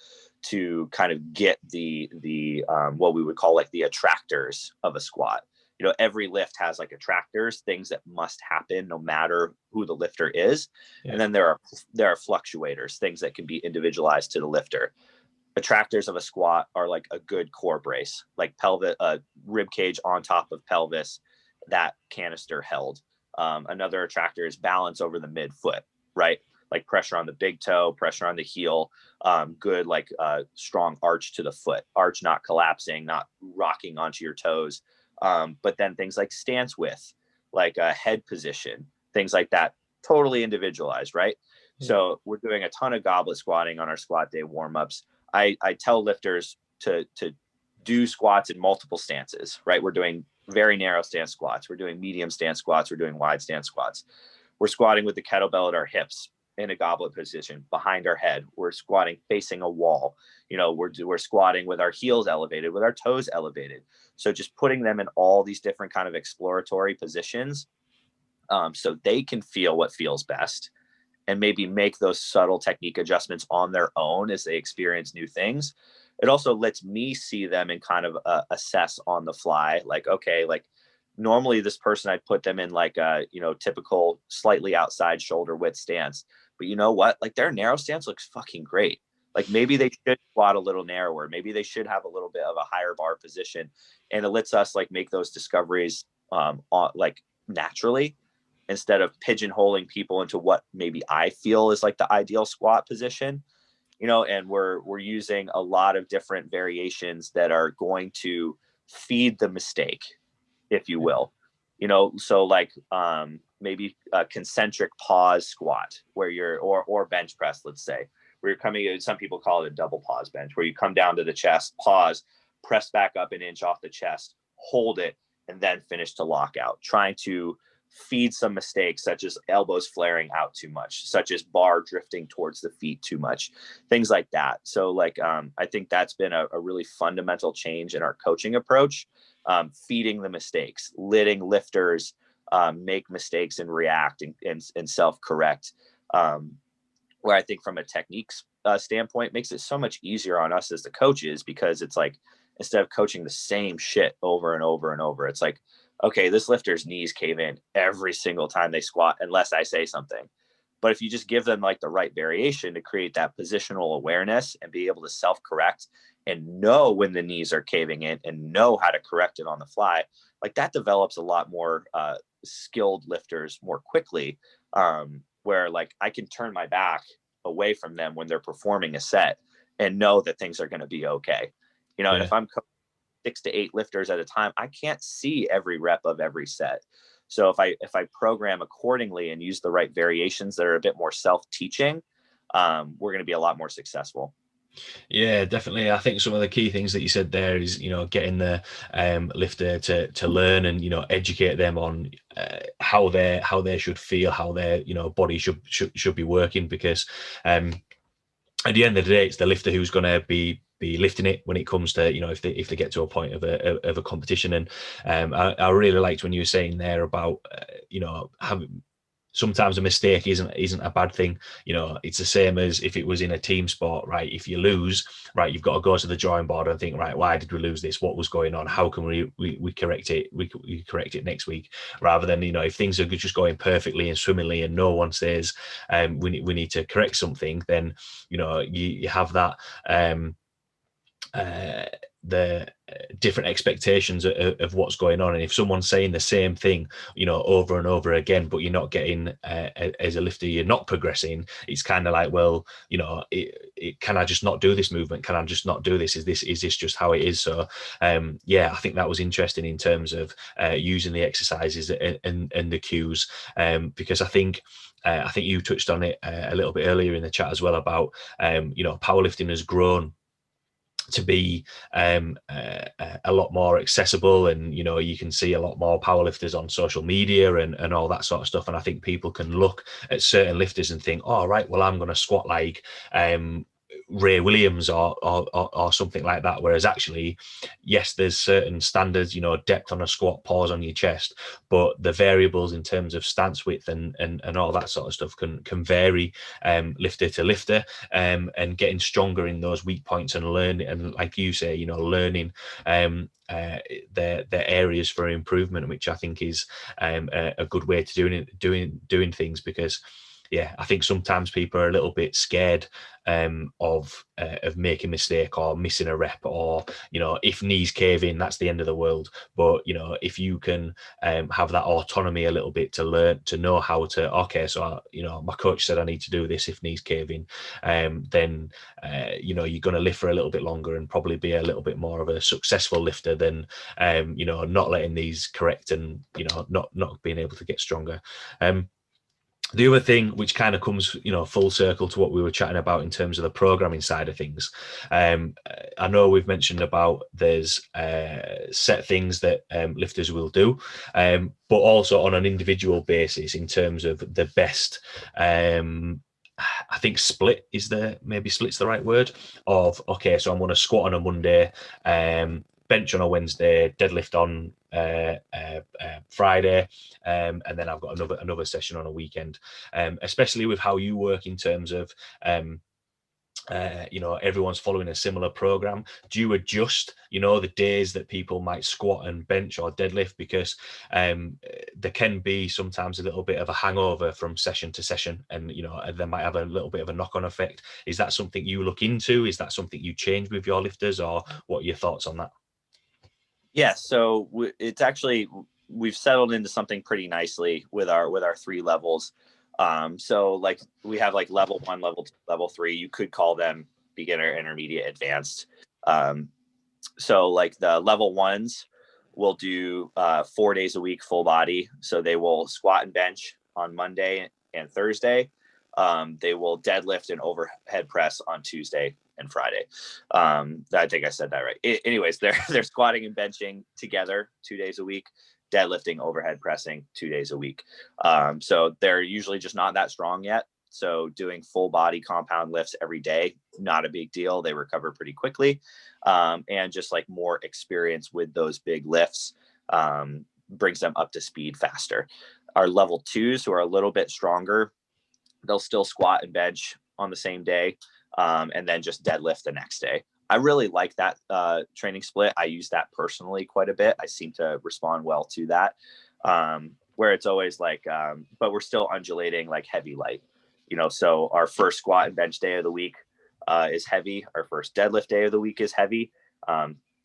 to kind of get the what we would call like the attractors of a squat. every lift has like attractors, things that must happen no matter who the lifter is. Yeah. And then there are fluctuators, things that can be individualized to the lifter. Attractors of a squat are like a good core brace, like pelvis, rib cage on top of pelvis, that canister held. Another attractor is balance over the midfoot, right? Like pressure on the big toe, pressure on the heel, good like strong arch to the foot, arch not collapsing, not rocking onto your toes. But then things like stance width, like a head position, things like that, totally individualized, right? Yeah. So we're doing a ton of goblet squatting on our squat day warm-ups. I tell lifters to do squats in multiple stances, right? We're doing very narrow stance squats. We're doing medium stance squats. We're doing wide stance squats. We're squatting with the kettlebell at our hips in a goblet position behind our head. We're squatting facing a wall. We're squatting with our heels elevated, with our toes elevated. So just putting them in all these different kind of exploratory positions, so they can feel what feels best, and maybe make those subtle technique adjustments on their own as they experience new things. It also lets me see them and kind of assess on the fly, like, okay, like normally this person, I'd put them in like a, typical slightly outside shoulder width stance, but you know what? Like their narrow stance looks fucking great. Like maybe they should squat a little narrower. Maybe they should have a little bit of a higher bar position. And it lets us like make those discoveries like naturally, instead of pigeonholing people into what maybe I feel is like the ideal squat position, and we're using a lot of different variations that are going to feed the mistake, if you will, so like maybe a concentric pause squat where or bench press, let's say, where you're coming in, some people call it a double pause bench, where you come down to the chest, pause, press back up an inch off the chest, hold it, and then finish to lockout, trying to feed some mistakes, such as elbows flaring out too much, such as bar drifting towards the feet too much, things like that. So like, I think that's been a really fundamental change in our coaching approach, feeding the mistakes, letting lifters make mistakes and react and self-correct, where I think from a techniques standpoint makes it so much easier on us as the coaches, because it's like, instead of coaching the same shit over and over and over, it's like, okay, this lifter's knees cave in every single time they squat unless I say something. But if you just give them like the right variation to create that positional awareness and be able to self-correct and know when the knees are caving in and know how to correct it on the fly, like that develops a lot more skilled lifters more quickly, where like I can turn my back away from them when they're performing a set and know that things are going to be okay. And if I'm 6 to 8 lifters at a time, I can't see every rep of every set. So if I program accordingly and use the right variations that are a bit more self-teaching, we're going to be a lot more successful. Yeah, definitely. I think some of the key things that you said there is, getting the lifter to learn and, educate them on how they should feel, how their, body should be working, because at the end of the day, it's the lifter who's going to be lifting it when it comes to, if they get to a point of a competition. And I really liked when you were saying there about, having, sometimes a mistake isn't a bad thing. It's the same as if it was in a team sport, right? If you lose, right, you've got to go to the drawing board and think, right, why did we lose this? What was going on? How can we correct it? We correct it next week, rather than, if things are just going perfectly and swimmingly and no one says we need to correct something, then you have that the different expectations of what's going on. And if someone's saying the same thing, over and over again, but you're not getting, as a lifter, you're not progressing, it's kind of like, well, can I just not do this movement? Can I just not do this? Is this just how it is? So, I think that was interesting in terms of using the exercises and the cues, because I think you touched on it a little bit earlier in the chat as well about, powerlifting has grown to be a lot more accessible, and you can see a lot more powerlifters on social media and all that sort of stuff. And I think people can look at certain lifters and think, oh right, well, I'm going to squat like Ray Williams or something like that. Whereas actually, yes, there's certain standards, depth on a squat, pause on your chest, but the variables in terms of stance width and all that sort of stuff can vary lifter to lifter, and getting stronger in those weak points and learning, and like you say, learning the areas for improvement, which I think is a good way to doing things, because I think sometimes people are a little bit scared of making a mistake or missing a rep, or if knees cave in, that's the end of the world. But if you can have that autonomy a little bit to learn, to know how to, okay, so my coach said I need to do this if knees cave in, then you're going to lift for a little bit longer and probably be a little bit more of a successful lifter than not letting these correct and not being able to get stronger. The other thing, which kind of comes, full circle to what we were chatting about in terms of the programming side of things, I know we've mentioned about there's set things that lifters will do, but also on an individual basis in terms of the best. I think split's the right word of, okay, so I'm going to squat on a Monday, bench on a Wednesday, deadlift on Friday, and then I've got another session on a weekend. Especially with how you work in terms of everyone's following a similar program. Do you adjust the days that people might squat and bench or deadlift, because there can be sometimes a little bit of a hangover from session to session, and they might have a little bit of a knock-on effect? Is that something you look into? Is that something you change with your lifters, or what are your thoughts on that? Yeah, so it's actually, we've settled into something pretty nicely with our 3 levels. So like we have like level 1, level 2, level 3. You could call them beginner, intermediate, advanced. So like the level 1s will do 4 days a week, full body. So they will squat and bench on Monday and Thursday. They will deadlift and overhead press on Tuesday and Friday. I think I said that right. Anyways, they're squatting and benching together 2 days a week, deadlifting, overhead pressing 2 days a week. So they're usually just not that strong yet. So doing full body compound lifts every day, not a big deal. They recover pretty quickly. And just like more experience with those big lifts brings them up to speed faster. Our level 2s, who are a little bit stronger, they'll still squat and bench on the same day, and then just deadlift the next day. I really like that training split. I use that personally quite a bit. I seem to respond well to that, where it's always like, but we're still undulating like heavy light. So our first squat and bench day of the week is heavy. Our first deadlift day of the week is heavy.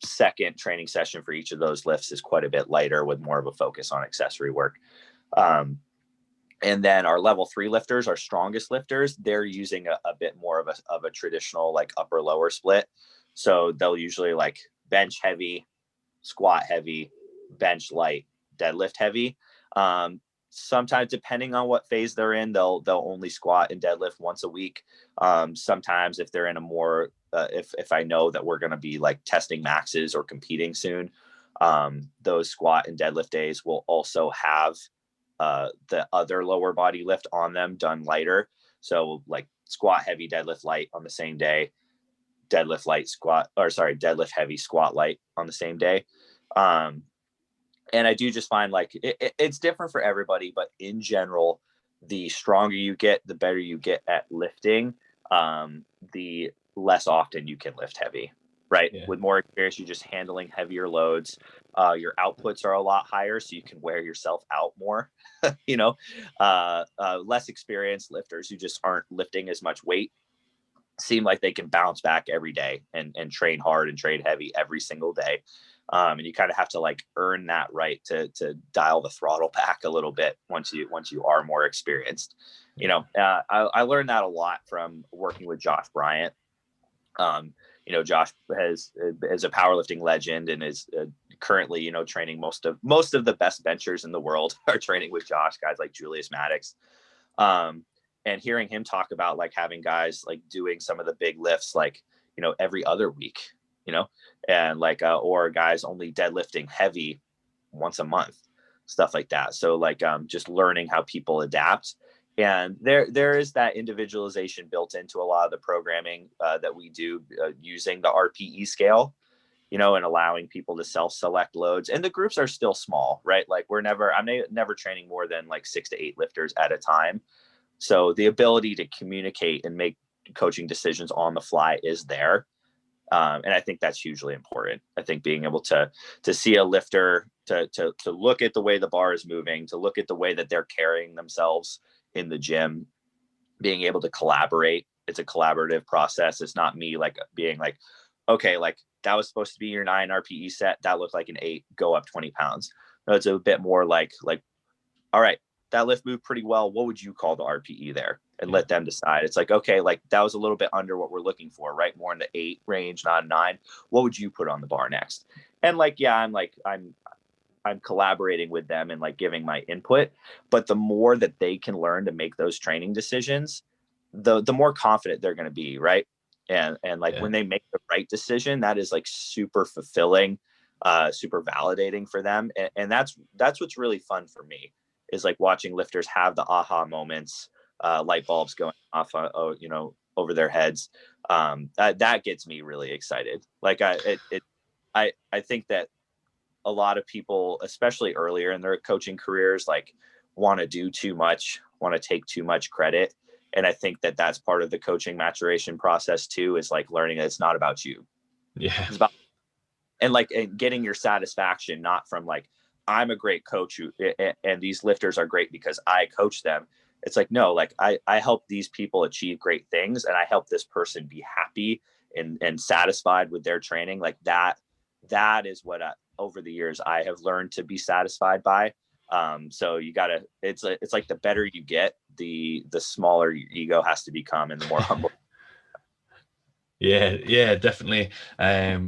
Second training session for each of those lifts is quite a bit lighter, with more of a focus on accessory work. And then our level 3 lifters, our strongest lifters, they're using a bit more of a traditional like upper lower split. So they'll usually like bench heavy, squat heavy, bench light, deadlift heavy. Sometimes, depending on what phase they're in, they'll only squat and deadlift once a week. Sometimes if they're in a more if I know that we're going to be like testing maxes or competing soon, those squat and deadlift days will also have the other lower body lift on them done lighter. So like squat heavy, deadlift light on the same day, deadlift deadlift heavy, squat light on the same day. And I do just find like it's different for everybody, but in general, the stronger you get, the better you get at lifting, the less often you can lift heavy. Right. Yeah. With more experience, you're just handling heavier loads. Your outputs are a lot higher, so you can wear yourself out more. Less experienced lifters who just aren't lifting as much weight seem like they can bounce back every day and train hard and train heavy every single day. And you kind of have to like earn that right to dial the throttle back a little bit once you are more experienced. I learned that a lot from working with Josh Bryant. Josh is a powerlifting legend and is currently, training most of the best benchers in the world are training with Josh, guys like Julius Maddox. And hearing him talk about like having guys like doing some of the big lifts, like, every other week, and like, or guys only deadlifting heavy once a month, stuff like that. So like, just learning how people adapt And there is that individualization built into a lot of the programming that we do using the RPE scale, you know, and allowing people to self-select loads. And the groups are still small, right? Like I'm never training more than like 6 to 8 lifters at a time. So the ability to communicate and make coaching decisions on the fly is there. And I think that's hugely important. I think being able to see a lifter, to look at the way the bar is moving, to look at the way that they're carrying themselves in the gym, being able to collaborate. It's a collaborative process. It's not me like being like, okay, like that was supposed to be your 9 RPE set. That looked like an 8. Go up 20 pounds. No, it's a bit more like, all right, that lift moved pretty well. What would you call the RPE there? And let them decide. It's like, okay, like that was a little bit under what we're looking for, right? More in the 8 range, not 9. What would you put on the bar next? And like, yeah, I'm collaborating with them and like giving my input. But the more that they can learn to make those training decisions, the more confident they're going to be, right? And like when they make the right decision, that is like super fulfilling, super validating for them. And that's what's really fun for me, is like watching lifters have the aha moments, light bulbs going off, you know, over their heads. That gets me really excited. Like I think that a lot of people, especially earlier in their coaching careers, like want to do too much, want to take too much credit. And I think that that's part of the coaching maturation process too, is like learning that it's not about you. Yeah. It's about, and getting your satisfaction, not from like, I'm a great coach and these lifters are great because I coach them. It's like, no, like I help these people achieve great things, and I help this person be happy and satisfied with their training. Like that is what over the years I have learned to be satisfied by. So you gotta, it's like the better you get, the smaller your ego has to become and the more humble. Yeah, definitely. I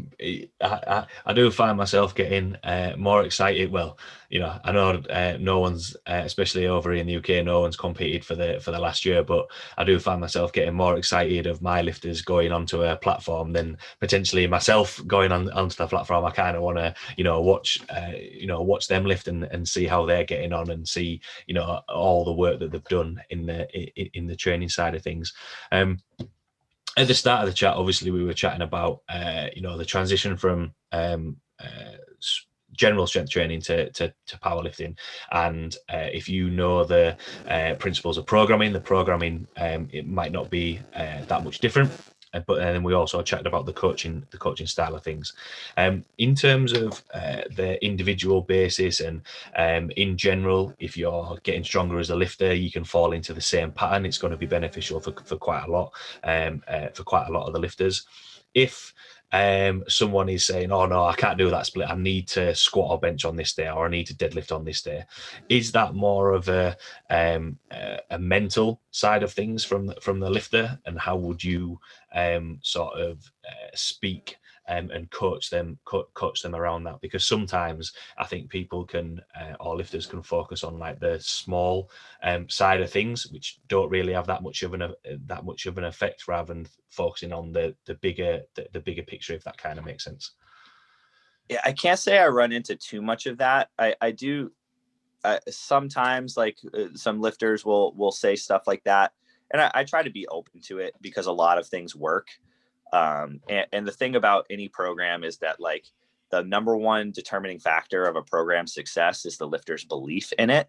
do find myself getting more excited. Well, you know, I know no one's, especially over in the UK, no one's competed for the last year, but I do find myself getting more excited of my lifters going onto a platform than potentially myself going onto the platform. I kind of want to, watch them lift and see how they're getting on, and see, all the work that they've done in the training side of things. At the start of the chat, obviously, we were chatting about, the transition from general strength training to powerlifting. And if you know the principles of programming, it might not be that much different. But then we also chatted about the coaching style of things. In terms of the individual basis, and in general, if you're getting stronger as a lifter, you can fall into the same pattern. It's going to be beneficial for quite a lot, of the lifters. If someone is saying, oh no, I can't do that split, I need to squat or bench on this day, or I need to deadlift on this day, is that more of a mental side of things from the lifter? And how would you sort of speak and coach them around that? Because sometimes I think people can, or lifters can, focus on like the small side of things, which don't really have that much of an effect, rather than focusing on the bigger picture, if that kind of makes sense. Yeah, I can't say I run into too much of that. I do sometimes, like some lifters will say stuff like that, and I try to be open to it, because a lot of things work. And the thing about any program is that, like, the number one determining factor of a program's success is the lifter's belief in it.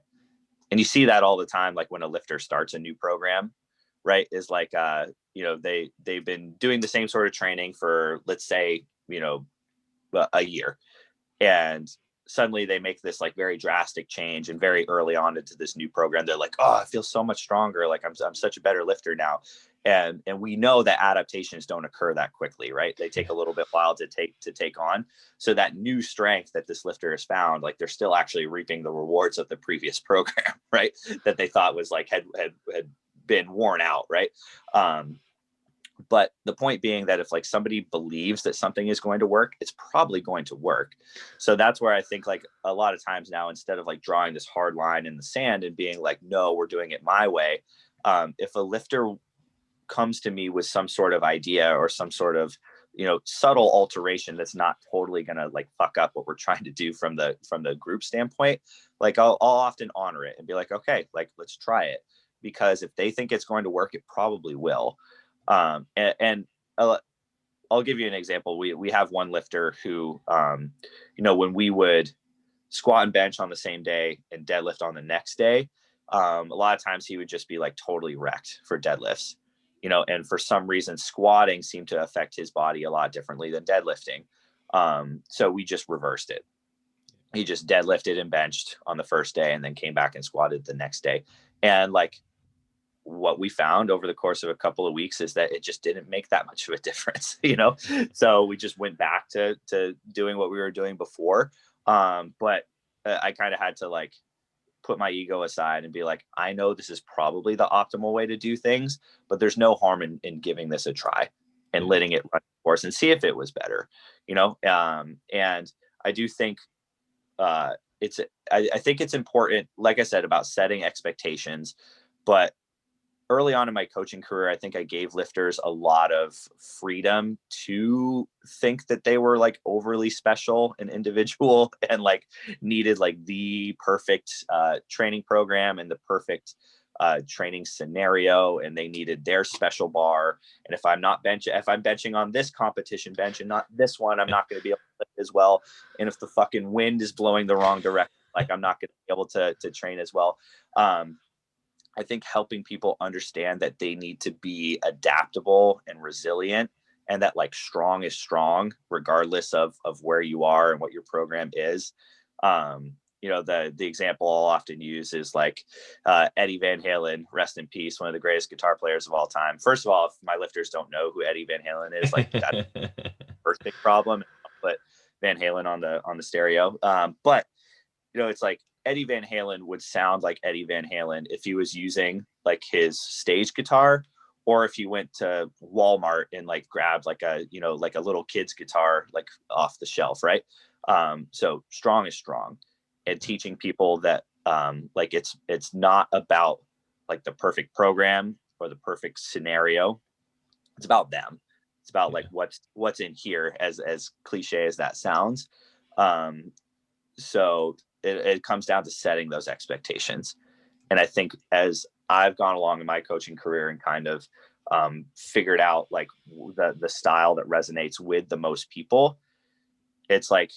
And you see that all the time, like when a lifter starts a new program, right? Is like, they've been doing the same sort of training for, let's say, a year, and suddenly they make this like very drastic change, and very early on into this new program, they're like, oh, I feel so much stronger. Like I'm such a better lifter now. And we know that adaptations don't occur that quickly, right? They take a little bit while to take on. So that new strength that this lifter has found, like they're still actually reaping the rewards of the previous program, right? That they thought was like had been worn out, right? But the point being that if like somebody believes that something is going to work, it's probably going to work. So that's where I think, like, a lot of times now, instead of like drawing this hard line in the sand and being like, no, we're doing it my way. If a lifter comes to me with some sort of idea or some sort of, subtle alteration that's not totally going to like fuck up what we're trying to do from the group standpoint, like I'll often honor it and be like, okay, like let's try it. because if they think it's going to work, it probably will. And I'll give you an example. We have one lifter who, when we would squat and bench on the same day and deadlift on the next day, a lot of times he would just be like totally wrecked for deadlifts, and for some reason squatting seemed to affect his body a lot differently than deadlifting. So we just reversed it. He just deadlifted and benched on the first day and then came back and squatted the next day. And like, what we found over the course of a couple of weeks is that it just didn't make that much of a difference, So we just went back to doing what we were doing before. But I kind of had to like put my ego aside and be like, I know this is probably the optimal way to do things, but there's no harm in giving this a try and letting it run its course and see if it was better, and I do think I think it's important, like I said, about setting expectations, but early on in my coaching career, I think I gave lifters a lot of freedom to think that they were like overly special and individual and like needed like the perfect training program and the perfect training scenario, and they needed their special bar. And if I'm benching on this competition bench and not this one, I'm not going to be able to lift as well. And if the fucking wind is blowing the wrong direction, like I'm not going to be able to train as well. I think helping people understand that they need to be adaptable and resilient, and that like strong is strong regardless of where you are and what your program is. The example I'll often use is like Eddie Van Halen, rest in peace, one of the greatest guitar players of all time. First of all, if my lifters don't know who Eddie Van Halen is, like that's a first big problem. Put Van Halen on the stereo. But it's like Eddie Van Halen would sound like Eddie Van Halen if he was using like his stage guitar, or if he went to Walmart and like grabbed like a little kid's guitar like off the shelf, right? So strong is strong, and teaching people that like it's not about like the perfect program or the perfect scenario. It's about them. It's about like what's in here, as cliche as that sounds. So it comes down to setting those expectations. And I think as I've gone along in my coaching career and kind of figured out like the style that resonates with the most people, it's like,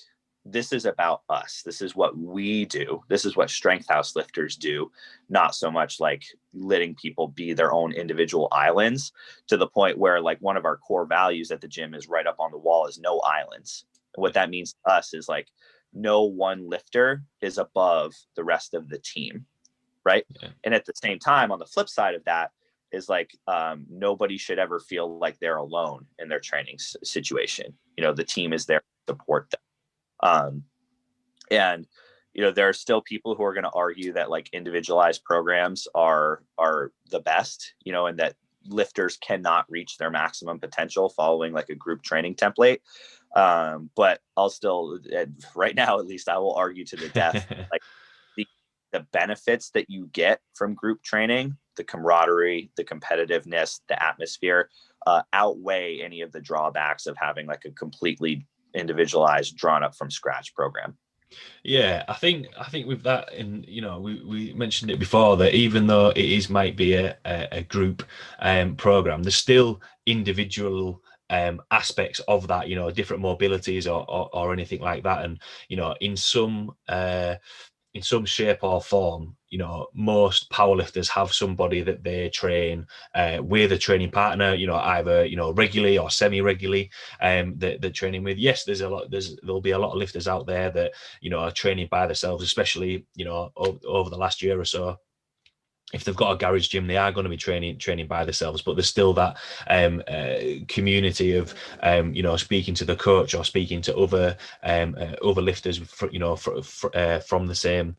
this is about us. This is what we do. This is what Strength House lifters do. Not so much like letting people be their own individual islands, to the point where like one of our core values at the gym is right up on the wall is no islands. And what that means to us is like, no one lifter is above the rest of the team, right? Yeah. And at the same time, on the flip side of that is like, nobody should ever feel like they're alone in their training situation. The team is there to support them. And there are still people who are going to argue that like individualized programs are the best, and that lifters cannot reach their maximum potential following like a group training template. But I'll still, right now, at least I will argue to the death, like the benefits that you get from group training, the camaraderie, the competitiveness, the atmosphere, outweigh any of the drawbacks of having like a completely individualized, drawn up from scratch program. Yeah, I think with that, and we mentioned it before, that even though it might be a group program, there's still individual aspects of that, different mobilities or anything like that. And in some shape or form, most powerlifters have somebody that they train with, a training partner, either regularly or semi-regularly, that they're training with. Yes, there'll be a lot of lifters out there that are training by themselves, especially over the last year or so. If they've got a garage gym, they are going to be training by themselves, but there's still that community of speaking to the coach or speaking to other lifters from the same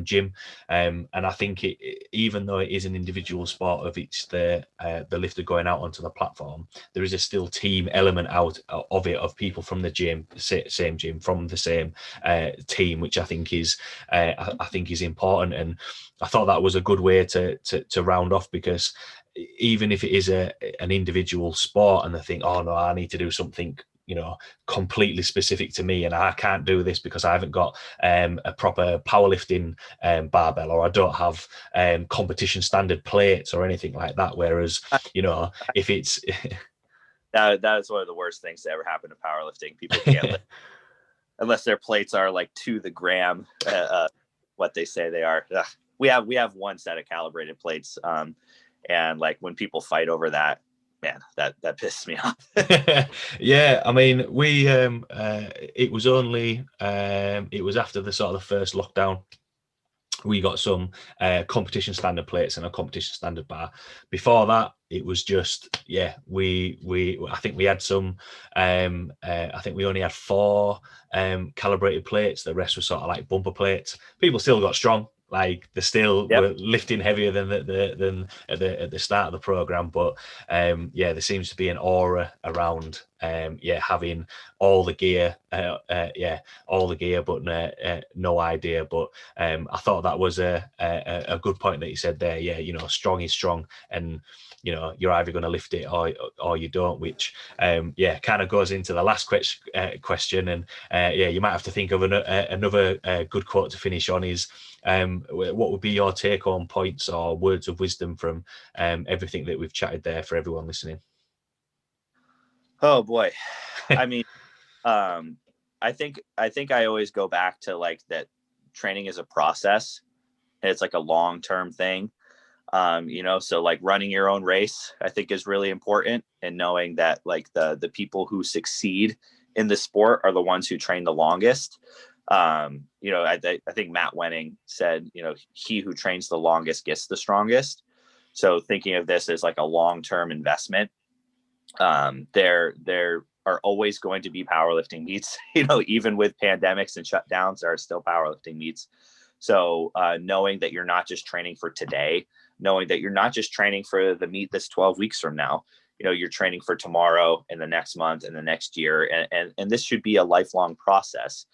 gym. And I think even though it is an individual sport of it's the lifter going out onto the platform, there is a still team element out of it, of people from the same gym, from the same team, which I think is important. And I thought that was a good way to round off, because even if it is an individual sport and they think, oh no, I need to do something completely specific to me, and I can't do this because I haven't got a proper powerlifting barbell, or I don't have competition standard plates or anything like that. Whereas, if it's that is one of the worst things to ever happen to powerlifting. People can't lift unless their plates are like to the gram, what they say they are. Ugh. We have one set of calibrated plates, and like when people fight over that, man, that pisses me off. Yeah, I mean, we it was only it was after the sort of the first lockdown. We got some competition standard plates and a competition standard bar. Before that, it was just, we I think we had some, I think we only had 4 calibrated plates. The rest was sort of like bumper plates. People still got strong. Like they still Yep. were lifting heavier than at the start of the program, but there seems to be an aura around having all the gear, all the gear, but no idea. But I thought that was a good point that you said there. Yeah, strong is strong, and you're either going to lift it or you don't, which kind of goes into the last question. And you might have to think of another good quote to finish on. Is what would be your take home points or words of wisdom from everything that we've chatted there for everyone listening? Oh boy. I mean, I think I always go back to like that training is a process, and it's like a long-term thing. So like running your own race, I think is really important, and knowing that like the people who succeed in the sport are the ones who train the longest. I think Matt Wenning said, he who trains the longest gets the strongest. So thinking of this as like a long-term investment, there are always going to be powerlifting meets, even with pandemics and shutdowns, there are still powerlifting meets. So knowing that you're not just training for today, knowing that you're not just training for the meet that's 12 weeks from now, you're training for tomorrow and the next month and the next year. And this should be a lifelong process,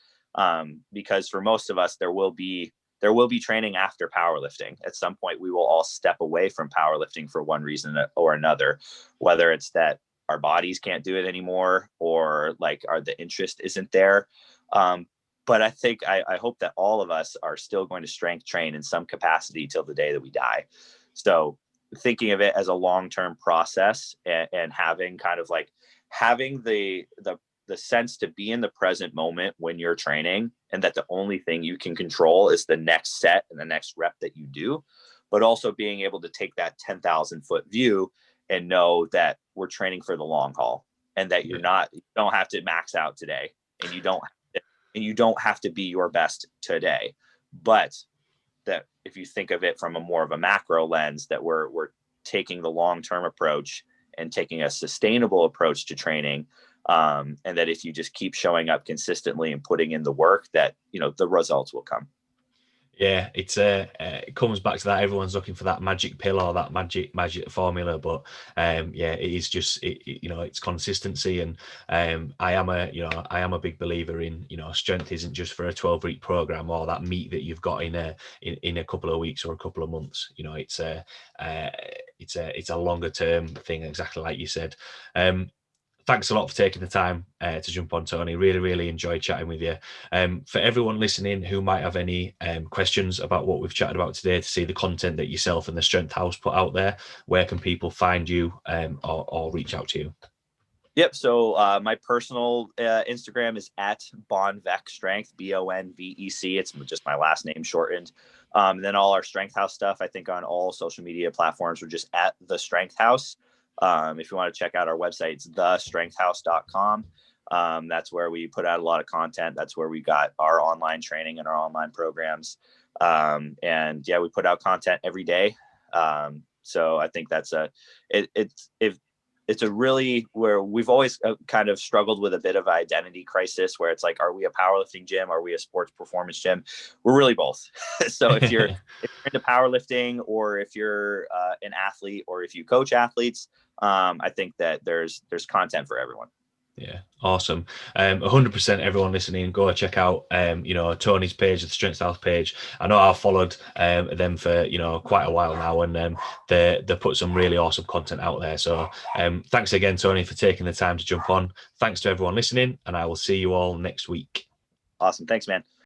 because for most of us, there will be training after powerlifting. At some point, we will all step away from powerlifting for one reason or another, whether it's that our bodies can't do it anymore, or like the interest isn't there. But I think I hope that all of us are still going to strength train in some capacity till the day that we die. So thinking of it as a long-term process, and having kind of like having the sense to be in the present moment when you're training, and that the only thing you can control is the next set and the next rep that you do, but also being able to take that 10,000 foot view and know that we're training for the long haul, and that you don't have to max out today, and you don't have to be your best today. But that if you think of it from a more of a macro lens, that we're taking the long-term approach and taking a sustainable approach to training, and that if you just keep showing up consistently and putting in the work, that the results will come. Yeah, it comes back to that. Everyone's looking for that magic pill or that magic formula, but it is just it's consistency. And I am a big believer in strength isn't just for a 12-week program or that meet that you've got in a couple of weeks or a couple of months. It's a longer term thing, exactly like you said. Thanks a lot for taking the time to jump on, Tony. Really, really enjoyed chatting with you. For everyone listening who might have any questions about what we've chatted about today, to see the content that yourself and the Strength House put out there, where can people find you or reach out to you? Yep. So my personal Instagram is at Bonvec Strength, Bonvec. It's just my last name shortened. And then all our Strength House stuff, I think on all social media platforms, we're just at the Strength House. If you want to check out our website, it's thestrengthhouse.com. That's where we put out a lot of content. That's where we got our online training and our online programs. We put out content every day. So I think that's it's a really where we've always kind of struggled with a bit of identity crisis, where it's like, are we a powerlifting gym? Are we a sports performance gym? We're really both. So if you're into powerlifting, or if you're an athlete, or if you coach athletes, I think that there's content for everyone. Yeah, awesome. 100% everyone listening, go check out Tony's page, the Strength Health page. I know I've followed them for quite a while now, and they put some really awesome content out there. So thanks again, Tony, for taking the time to jump on. Thanks to everyone listening, and I will see you all next week. Awesome. Thanks, man.